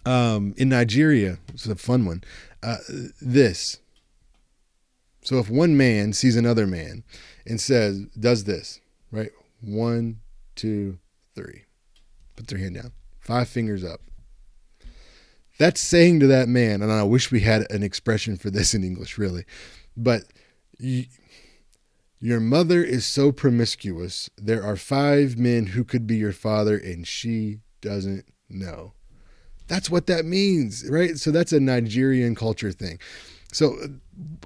In Nigeria, it's a fun one. This. So if one man sees another man and does this, right? 1, 2, 3. Put their hand down. 5 fingers up. That's saying to that man, and I wish we had an expression for this in English, really, but your mother is so promiscuous, there are 5 men who could be your father, and she doesn't know. That's what that means, right? So that's a Nigerian culture thing. So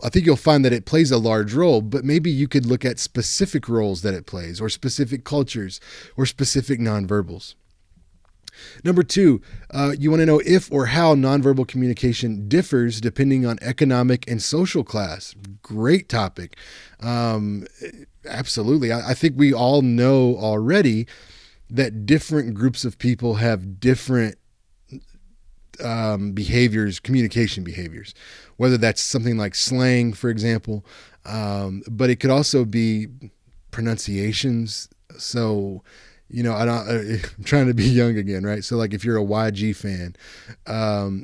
I think you'll find that it plays a large role, but maybe you could look at specific roles that it plays, or specific cultures, or specific nonverbals. Number 2, you want to know if or how nonverbal communication differs depending on economic and social class. Great topic. Absolutely. I think we all know already that different groups of people have different behaviors, communication behaviors, whether that's something like slang, for example, but it could also be pronunciations. So, I'm trying to be young again, right? So like if you're a YG fan,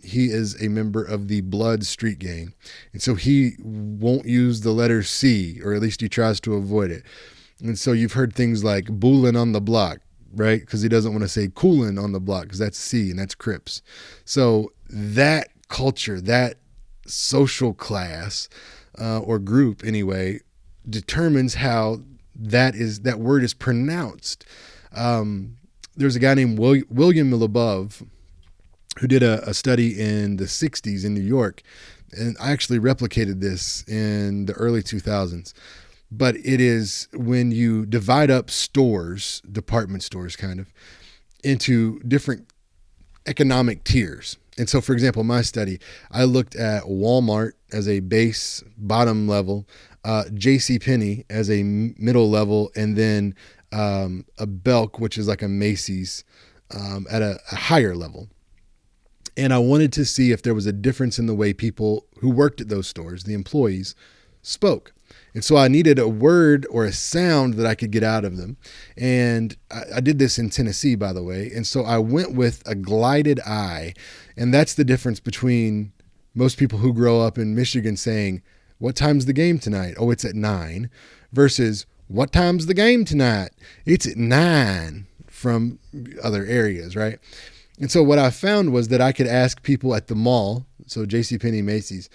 he is a member of the Blood Street Gang. And so he won't use the letter C, or at least he tries to avoid it. And so you've heard things like "boolin' on the block," right? Because he doesn't want to say "coolin' on the block," because that's C and that's Crips. So that culture, that social class or group anyway, determines how that word is pronounced. There's a guy named William LaBeouf who did a study in the 60s in New York And I actually replicated this in the early 2000s. But it is when you divide up stores, department stores kind of, into different economic tiers. And so, for example, my study, I looked at Walmart as a base bottom level, J.C. Penney as a middle level, and then a Belk, which is like a Macy's, at a higher level. And I wanted to see if there was a difference in the way people who worked at those stores, the employees, spoke. And so I needed a word or a sound that I could get out of them. And I did this in Tennessee, by the way. And so I went with a glided I. And that's the difference between most people who grow up in Michigan saying, "What time's the game tonight?" "Oh, it's at 9. Versus, "What time's the game tonight?" "It's at 9 from other areas, right? And so what I found was that I could ask people at the mall, so JCPenney, Macy's,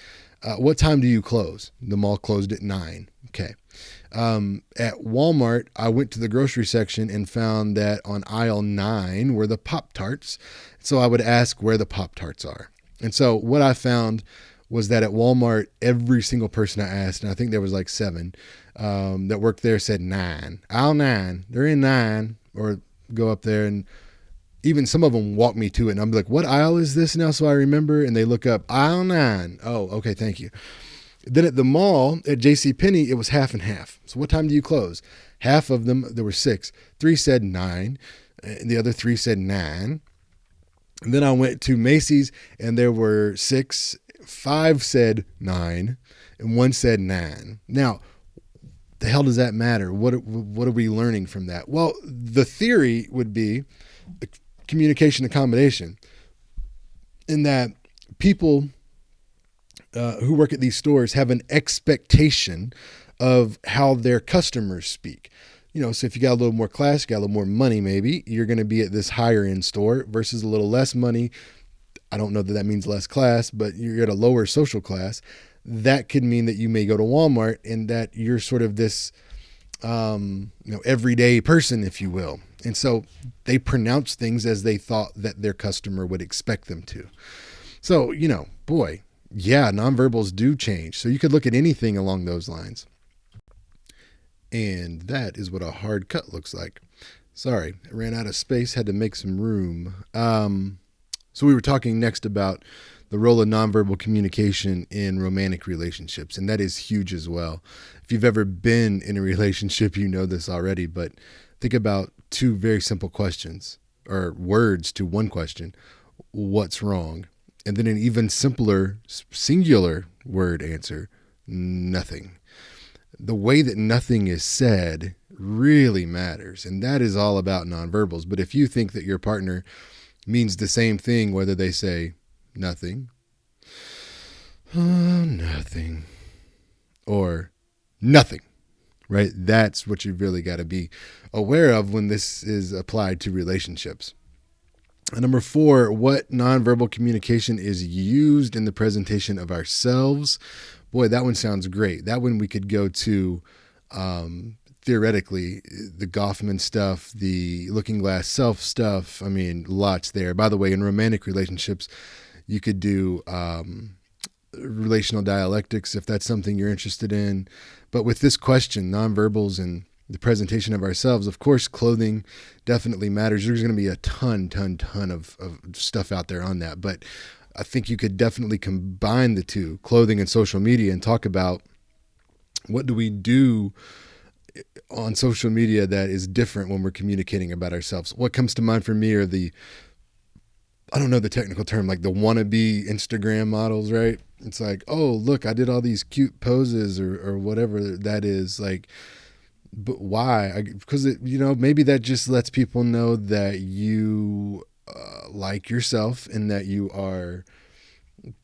"What time do you close?" The mall closed at 9. Okay. At Walmart, I went to the grocery section and found that on aisle 9 were the Pop-Tarts. So I would ask where the Pop-Tarts are. And so what I found was that at Walmart, every single person I asked, and I think there was like 7 that worked there, said 9. Aisle 9. They're in 9. Or go up there, and even some of them walk me to it, and I'm like, "What aisle is this now?" So I remember, and they look up aisle 9. "Oh, okay, thank you." Then at the mall at JCPenney, it was half and half. "So what time do you close?" Half of them, there were 6. 3 said 9, and the other 3 said 9. And then I went to Macy's, and there were 6. 5 said 9, and 1 said 9. Now, the hell does that matter? What are we learning from that? Well, the theory would be communication accommodation, in that people who work at these stores have an expectation of how their customers speak. So if you got a little more class, you got a little more money, maybe you're going to be at this higher end store versus a little less money. I don't know that that means less class, but you're at a lower social class. That could mean that you may go to Walmart and that you're sort of this everyday person, if you will. And so they pronounce things as they thought that their customer would expect them to. So, boy, yeah, nonverbals do change. So you could look at anything along those lines. And that is what a hard cut looks like. Sorry, I ran out of space, had to make some room. So we were talking next about the role of nonverbal communication in romantic relationships, and that is huge as well. If you've ever been in a relationship, you know this already, but think about 2 very simple questions, or words to one question: "What's wrong?" And then an even simpler singular word answer: "Nothing." The way that nothing is said really matters, and that is all about nonverbals. But if you think that your partner means the same thing, whether they say nothing, nothing, or nothing, right? That's what you've really got to be aware of when this is applied to relationships. And number 4, what nonverbal communication is used in the presentation of ourselves. Boy, that one sounds great. That one we could go to theoretically, the Goffman stuff, the looking glass self stuff. I mean, lots there. By the way, in romantic relationships, you could do relational dialectics if that's something you're interested in. But with this question, nonverbals and the presentation of ourselves, of course, clothing definitely matters. There's going to be a ton of stuff out there on that. But I think you could definitely combine the two, clothing and social media, and talk about what do we do on social media that is different when we're communicating about ourselves. What comes to mind for me are I don't know the technical term, like the wannabe Instagram models, right? It's like, "Oh, look, I did all these cute poses," or whatever that is. Like, but why? Because maybe that just lets people know that you like yourself and that you are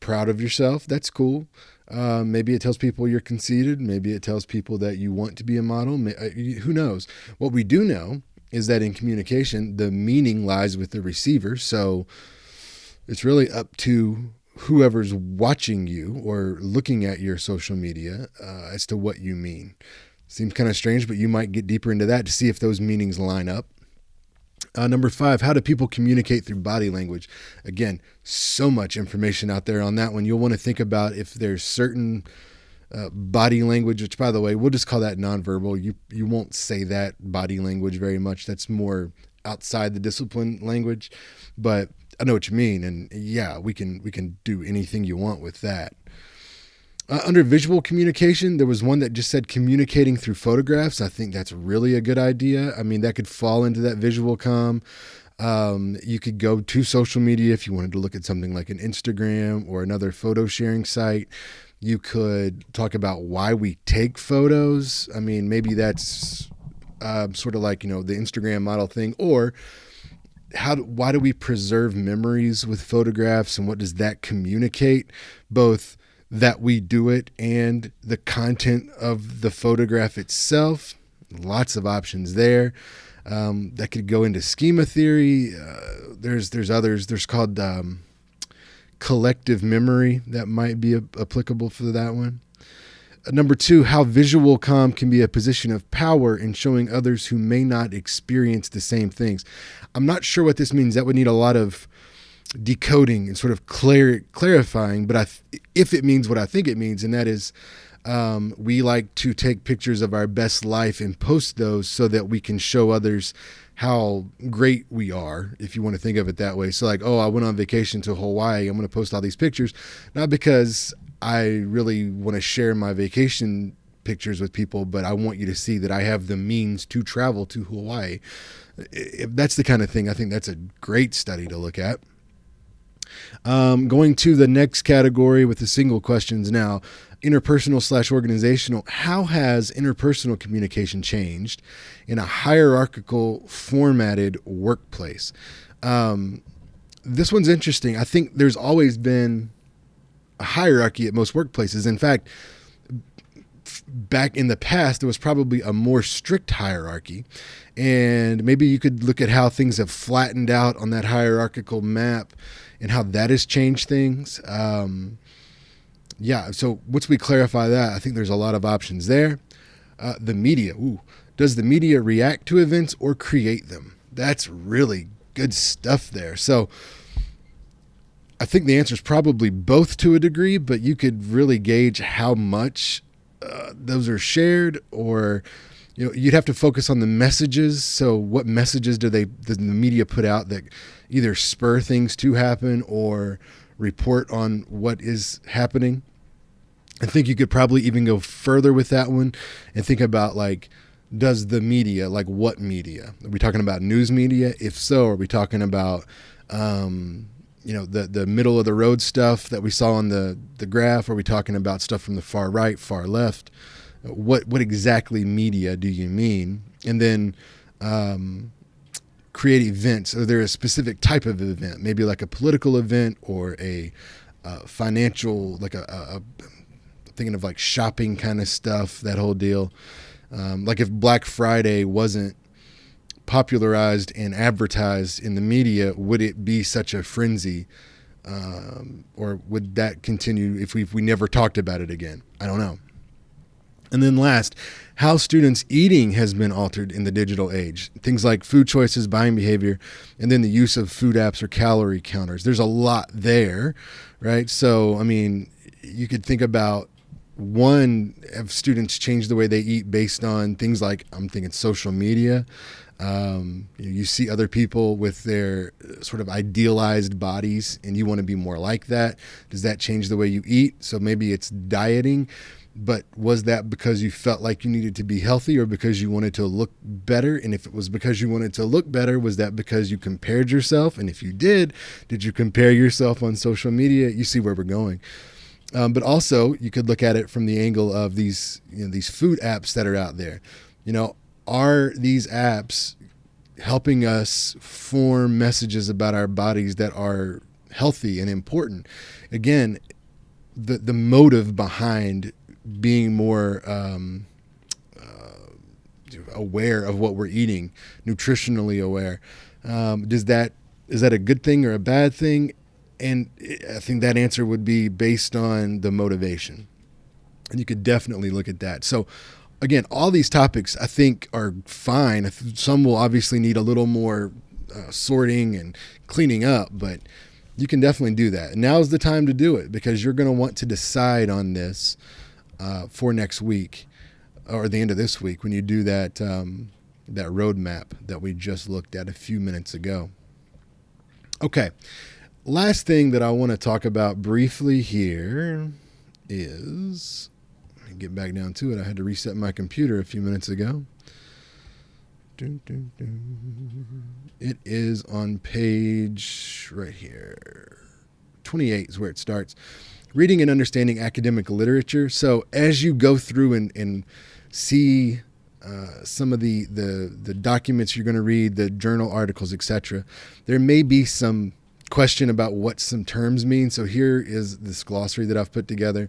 proud of yourself. That's cool. Maybe it tells people you're conceited. Maybe it tells people that you want to be a model. Who knows? What we do know is that in communication, the meaning lies with the receiver. So it's really up to whoever's watching you or looking at your social media as to what you mean. Seems kind of strange, but you might get deeper into that to see if those meanings line up. Number 5, how do people communicate through body language? Again, so much information out there on that one. You'll want to think about if there's certain body language, which, by the way, we'll just call that nonverbal. You won't say that body language very much. That's more outside the discipline language, but I know what you mean. And yeah, we can do anything you want with that. Under visual communication, there was one that just said communicating through photographs. I think that's really a good idea. I mean, that could fall into that visual comm. You could go to social media if you wanted to look at something like an Instagram or another photo sharing site. You could talk about why we take photos. I mean, maybe that's sort of like, the Instagram model thing, or why do we preserve memories with photographs, and what does that communicate, both that we do it and the content of the photograph itself. Lots of options there. That could go into schema theory. There's others. There's called collective memory that might be applicable for that one. Number 2, how visual comm can be a position of power in showing others who may not experience the same things. I'm not sure what this means. That would need a lot of decoding and sort of clarifying, but if it means what I think it means, and that is we like to take pictures of our best life and post those so that we can show others how great we are, if you want to think of it that way. So like, I went on vacation to Hawaii, I'm going to post all these pictures, not because I really want to share my vacation pictures with people, but I want you to see that I have the means to travel to Hawaii. If that's the kind of thing, I think that's a great study to look at. Going to the next category with the single questions now, interpersonal/organizational. How has interpersonal communication changed in a hierarchical formatted workplace? This one's interesting. I think there's always been a hierarchy at most workplaces. In fact, back in the past, there was probably a more strict hierarchy, and maybe you could look at how things have flattened out on that hierarchical map and how that has changed things. So once we clarify that, I think there's a lot of options there. The media. Does the media react to events or create them? That's really good stuff there. So I think the answer is probably both to a degree, but you could really gauge how much those are shared, or you'd have to focus on the messages. So what messages does the media put out that either spur things to happen or report on what is happening? I think you could probably even go further with that one and think about, like, does the media, like what media? Are we talking about news media? If so, are we talking about the middle of the road stuff that we saw on the graph? Are we talking about stuff from the far right, far left? What exactly media do you mean? And then create events. Are there a specific type of event, maybe like a political event or a financial, like a thinking of like shopping kind of stuff, that whole deal. Like if Black Friday wasn't popularized and advertised in the media, would it be such a frenzy? Or would that continue if we never talked about it again? I don't know. And then last, how students' eating has been altered in the digital age. Things like food choices, buying behavior, and then the use of food apps or calorie counters. There's a lot there, right? So, I mean, you could think about, one, have students changed the way they eat based on things like, I'm thinking social media. You see other people with their sort of idealized bodies and you want to be more like that. Does that change the way you eat? So maybe it's dieting, but was that because you felt like you needed to be healthy or because you wanted to look better? And if it was because you wanted to look better, was that because you compared yourself? And if you did you compare yourself on social media? You see where we're going. But also you could look at it from the angle of these food apps that are out there. Are these apps helping us form messages about our bodies that are healthy and important? Again, the motive behind being more aware of what we're eating, nutritionally aware, is that a good thing or a bad thing? And I think that answer would be based on the motivation. And you could definitely look at that. So again, all these topics I think are fine. Some will obviously need a little more sorting and cleaning up, but you can definitely do that. Now's the time to do it because you're going to want to decide on this for next week or the end of this week when you do that roadmap that we just looked at a few minutes ago. Okay, last thing that I want to talk about briefly here is, let me get back down to it. I had to reset my computer a few minutes ago. It is on page right here. 28 is where it starts. Reading and understanding academic literature. So as you go through and see some of the documents you're going to read, the journal articles, etc., there may be some question about what some terms mean. So here is this glossary that I've put together.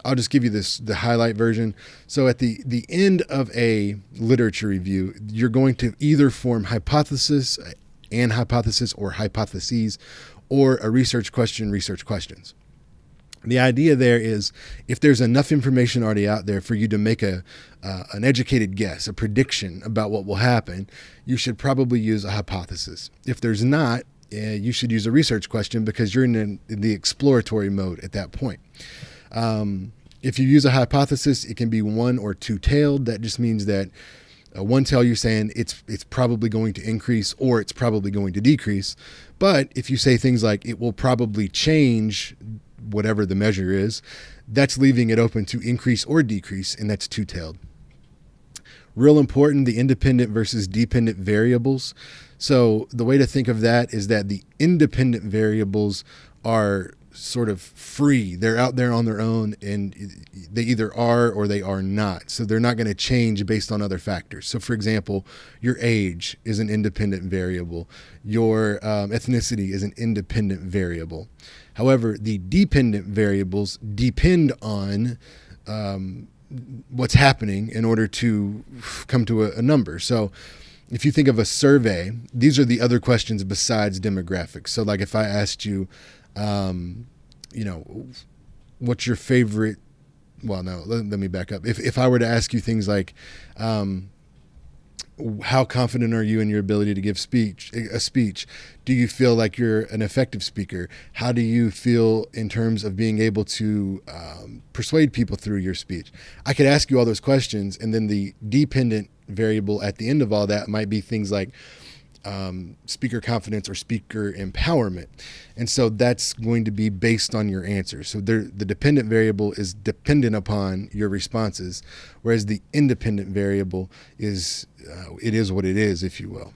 I'll just give you the highlight version. So at the end of a literature review, you're going to either form hypothesis, an hypothesis, or hypotheses, or a research question, research questions. The idea there is if there's enough information already out there for you to make an educated guess, a prediction about what will happen, you should probably use a hypothesis. If there's not, you should use a research question because you're in the exploratory mode at that point. If you use a hypothesis, it can be one or two-tailed. That just means that one tail you're saying it's probably going to increase or it's probably going to decrease. But if you say things like it will probably change whatever the measure is, that's leaving it open to increase or decrease, and that's two-tailed. Real important, the independent versus dependent variables. So the way to think of that is that the independent variables are sort of free. They're out there on their own and they either are or they are not. So they're not going to change based on other factors. So for example, your age is an independent variable. Your ethnicity is an independent variable. However, the dependent variables depend on what's happening in order to come to a number. So if you think of a survey, these are the other questions besides demographics. So like if I asked you, what's your favorite? Well, no, let me back up. If I were to ask you things like, how confident are you in your ability to give a speech? Do you feel like you're an effective speaker? How do you feel in terms of being able to persuade people through your speech? I could ask you all those questions, and then the dependent variable at the end of all that might be things like speaker confidence or speaker empowerment. And so that's going to be based on your answers. So the dependent variable is dependent upon your responses, whereas the independent variable is, it is what it is, if you will.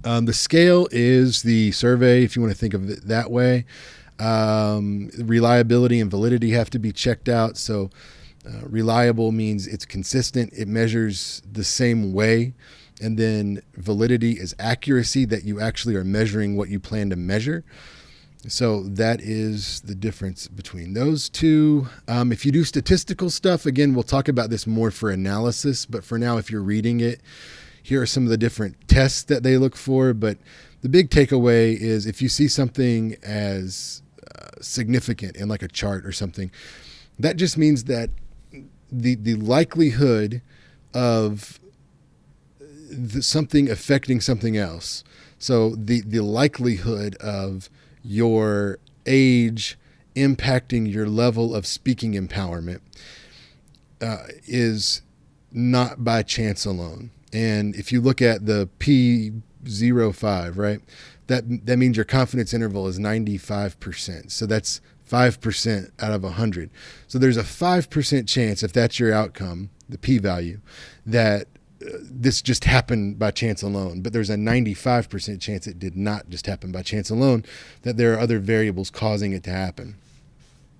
The scale is the survey, if you want to think of it that way. Reliability and validity have to be checked out. So reliable means it's consistent. It measures the same way. And then validity is accuracy, that you actually are measuring what you plan to measure. So that is the difference between those two. If you do statistical stuff, again, we'll talk about this more for analysis. But for now, if you're reading it, here are some of the different tests that they look for. But the big takeaway is if you see something as significant in like a chart or something, that just means that the likelihood of something affecting something else. So the likelihood of your age impacting your level of speaking empowerment is not by chance alone. And if you look at the P05, right, that means your confidence interval is 95%. So that's 5% out of 100. So there's a 5% chance, if that's your outcome, the p-value, that this just happened by chance alone. But there's a 95% chance it did not just happen by chance alone, that there are other variables causing it to happen.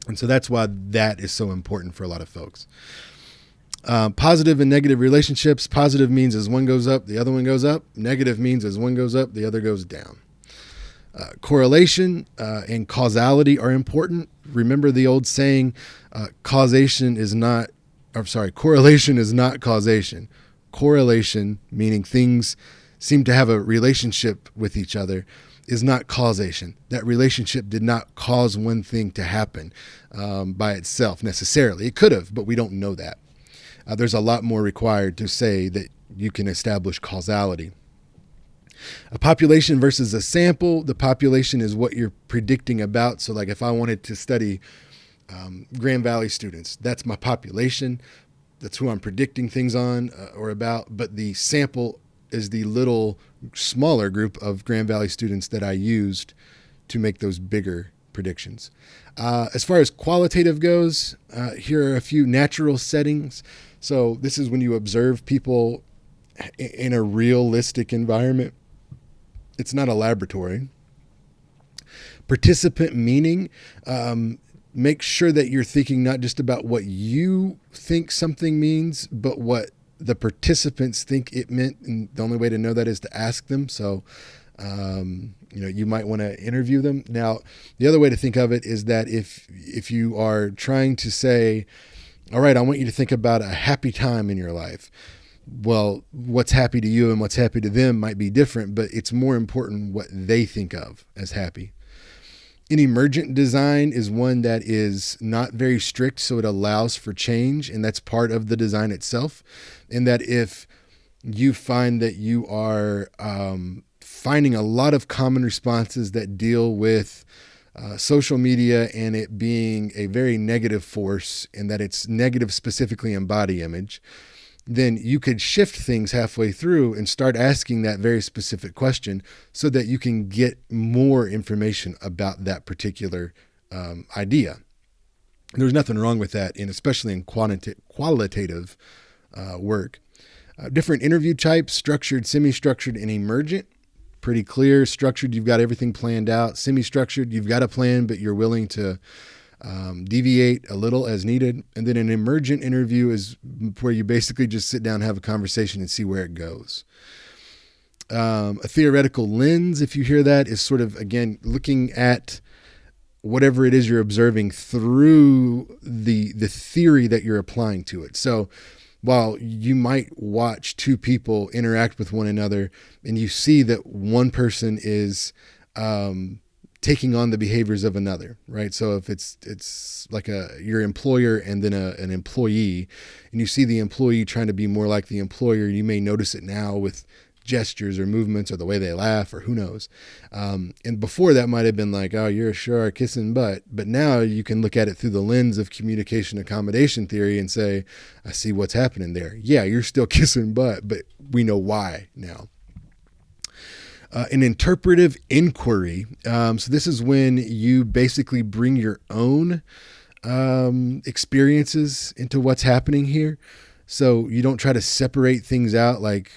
And so that's why that is so important for a lot of folks. Positive and negative relationships. Positive means as one goes up, the other one goes up. Negative means as one goes up, the other goes down. Correlation and causality are important. Remember the old saying, correlation is not causation. Correlation, meaning things seem to have a relationship with each other, is not causation. That relationship did not cause one thing to happen by itself necessarily. It could have, but we don't know that. There's a lot more required to say that you can establish causality. A population versus a sample. The population is what you're predicting about. So like if I wanted to study Grand Valley students, that's my population. That's who I'm predicting things on or about. But the sample is the little smaller group of Grand Valley students that I used to make those bigger predictions. As far as qualitative goes, here are a few natural settings. So this is when you observe people in a realistic environment. It's not a laboratory. Participant meaning, make sure that you're thinking not just about what you think something means, but what the participants think it meant. And the only way to know that is to ask them. So, you might want to interview them. Now, the other way to think of it is that if you are trying to say, all right, I want you to think about a happy time in your life. Well, what's happy to you and what's happy to them might be different, but it's more important what they think of as happy. An emergent design is one that is not very strict, so it allows for change, and that's part of the design itself. And that if you find that you are finding a lot of common responses that deal with social media and it being a very negative force, and that it's negative specifically in body image, then you could shift things halfway through and start asking that very specific question so that you can get more information about that particular idea. There's nothing wrong with that, and especially in qualitative work. Different interview types: structured, semi-structured, and emergent. Pretty clear. Structured, you've got everything planned out. Semi-structured, you've got a plan, but you're willing to deviate a little as needed. And then an emergent interview is where you basically just sit down, have a conversation, and see where it goes. A theoretical lens, if you hear that, is sort of, again, looking at whatever it is you're observing through the theory that you're applying to it. So while you might watch two people interact with one another and you see that one person is taking on the behaviors of another, right? So if it's like your employer and then an employee, and you see the employee trying to be more like the employer, you may notice it now with gestures or movements or the way they laugh or who knows. And before that might have been like, oh, you're sure kissing butt. But now you can look at it through the lens of communication accommodation theory and say, I see what's happening there. Yeah, you're still kissing butt, but we know why now. An interpretive inquiry. So this is when you basically bring your own experiences into what's happening here. So you don't try to separate things out, like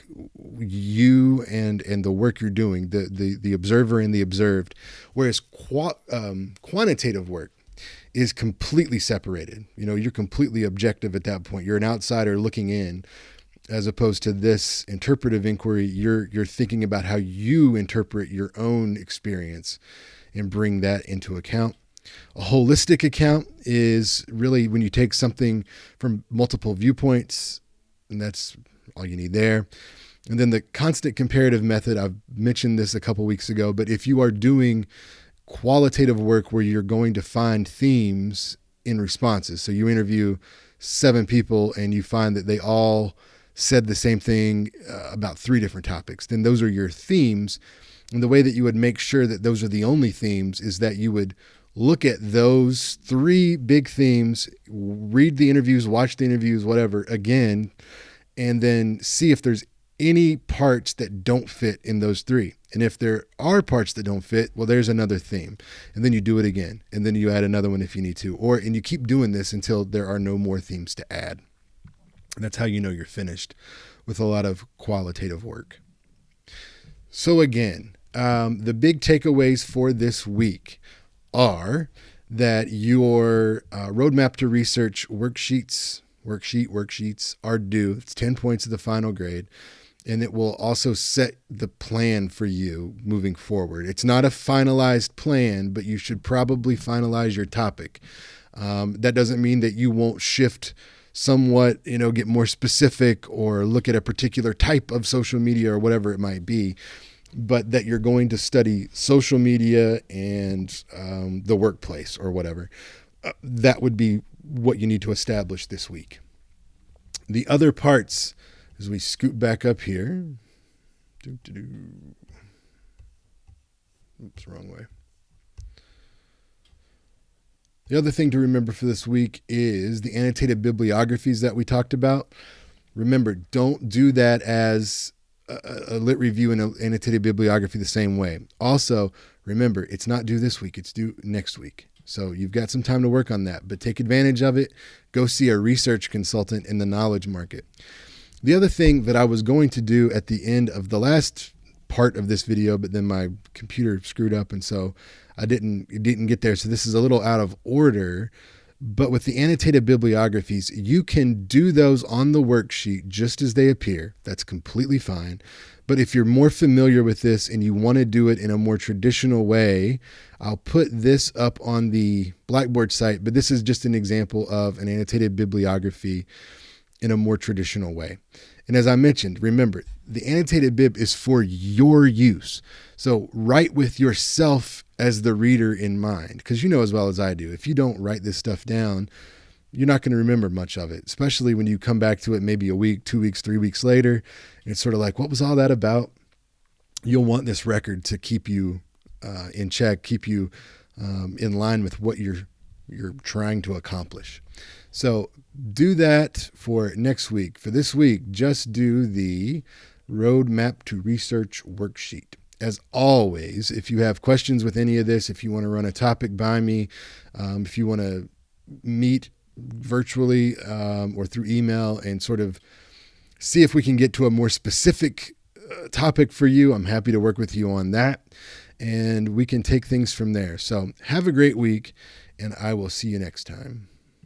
you and the work you're doing, the observer and the observed. Whereas quantitative work is completely separated. You're completely objective at that point. You're an outsider looking in. As opposed to this interpretive inquiry, you're thinking about how you interpret your own experience and bring that into account. A holistic account is really when you take something from multiple viewpoints, and that's all you need there. And then the constant comparative method, I've mentioned this a couple weeks ago, but if you are doing qualitative work where you're going to find themes in responses, so you interview 7 people and you find that they all said the same thing about 3 different topics, then those are your themes. And the way that you would make sure that those are the only themes is that you would look at those 3 big themes, read the interviews, watch the interviews, whatever, again, and then see if there's any parts that don't fit in those 3. And if there are parts that don't fit, well, there's another theme. And then you do it again. And then you add another one if you need to. And you keep doing this until there are no more themes to add. And that's how you know you're finished with a lot of qualitative work. So again, the big takeaways for this week are that your roadmap to research worksheets are due. It's 10 points of the final grade. And it will also set the plan for you moving forward. It's not a finalized plan, but you should probably finalize your topic. That doesn't mean that you won't shift somewhat, get more specific or look at a particular type of social media or whatever it might be, but that you're going to study social media and the workplace or whatever. That would be what you need to establish this week. The other parts, as we scoot back up here, Oops, wrong way. The other thing to remember for this week is the annotated bibliographies that we talked about. Remember, don't do that as a lit review and an annotated bibliography the same way. Also, remember, it's not due this week, it's due next week. So you've got some time to work on that, but take advantage of it. Go see a research consultant in the knowledge market. The other thing that I was going to do at the end of the last part of this video, but then my computer screwed up, and so it didn't get there. So this is a little out of order. But with the annotated bibliographies, you can do those on the worksheet just as they appear. That's completely fine. But if you're more familiar with this and you want to do it in a more traditional way, I'll put this up on the Blackboard site. But this is just an example of an annotated bibliography in a more traditional way. And as I mentioned, remember, the annotated bib is for your use. So write with yourself as the reader in mind, because you know as well as I do, if you don't write this stuff down, you're not going to remember much of it, especially when you come back to it maybe a week, 2 weeks, 3 weeks later. And it's sort of like, what was all that about? You'll want this record to keep you in check, keep you in line with what you're trying to accomplish. So do that for next week. For this week, just do the Roadmap to Research worksheet. As always, if you have questions with any of this, if you want to run a topic by me, if you want to meet virtually or through email and sort of see if we can get to a more specific topic for you, I'm happy to work with you on that, and we can take things from there. So have a great week, and I will see you next time.